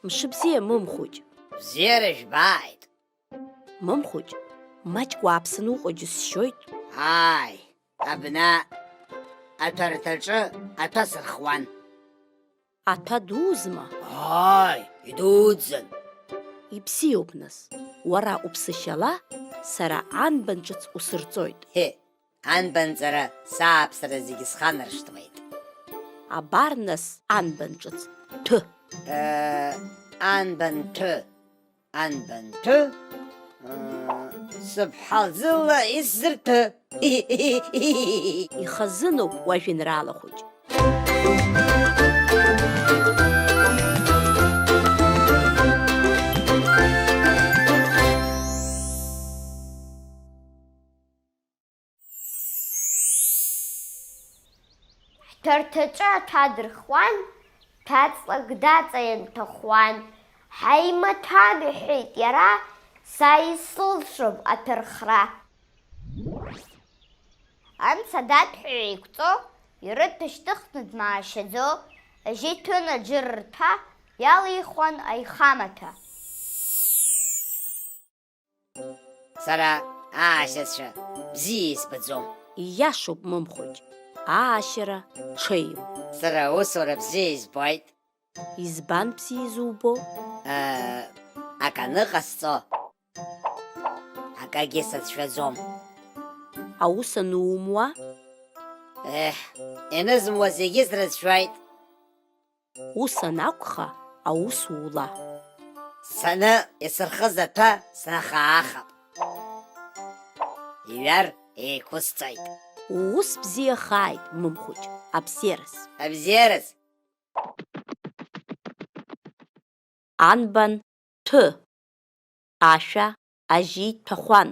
Мшыбзиа мымхәыҷ. Бзиара жәбааит. Мымхәыҷ, маҷк уааԥсаны уҟоу џьысшьоит. Ааи, абна аҭәарҭаҿы аҭәа сырхуан. Аҭәа дуузма? Ааи, идуӡӡан. Ибзиоуп нас. Уара уԥсышьала, сара анбан ҿыц усырҵоит. Анбанҵара сааԥсара зегьы сханаршҭуеит. Абар нас анбан ҿыц. Ҭәы. Анбан Қ-Ҭә. Анбан Қ-Ҭә. Сыԥҳа лзыла исзырҭәы. Ихазыноуп уажәеинраала хәыҷ. Шәҭәарҭаҿы аҭәа дырхуан, ҭаҵлак даҵаиан дҭахуан. Ҳаимаҭәан, иҳәеит иара, са исылшом аҭәархра. Анца даҭәҳәа еиқәҵо, ирыҭашьҭыхны дмаашьаӡо, ажьы иҭәын аџыр рҭәа, иалихуан аихамаҭәа. Сара аашьацәа бзиа избаӡом. Ииашоуп, мымхәыҷ, аашьара ҽеим. Сара усура бзиа избоит. Избан бзиа зубо? Аканы ҟасҵо. Акагьы сацәшәаӡом. Аус анумуа? Инызмуа зегьы срыцәшәоит. Ус анакәха, аус ула. Саны исырхыз аҭәа снахаахап. Иҩар еиқәысҵоит. Ус бзиахааит, мымхәыҷ, абзерас. Абзерас. Анбан Қ-Ҭә. Ашәа ажьи ҭәахәан.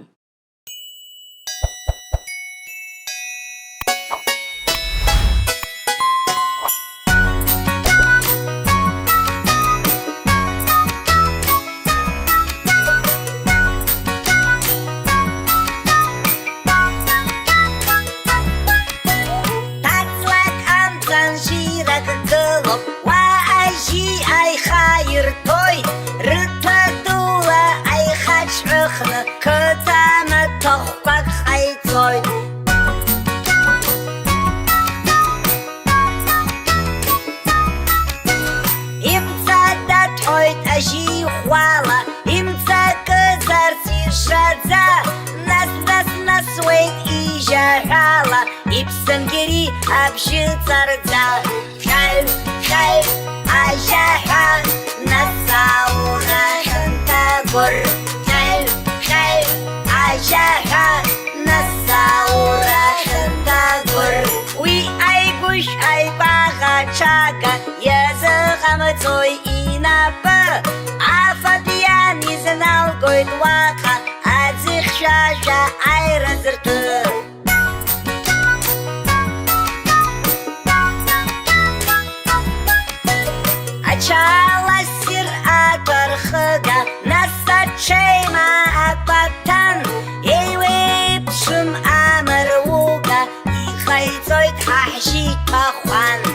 Ипсангери обшицарца, шайф, шайф, ажаха, насаура хантагор, шайф, шайф, ажаха, насаура хантагор. Уи айгуш айбага чага, языгамцой инапа, афадиян изналгойт ваха, азихшаша айразырты. Чаласир акархыга, насачейма акпатан, эйвепшым амыр уга, ихайцойт ахшит пахван.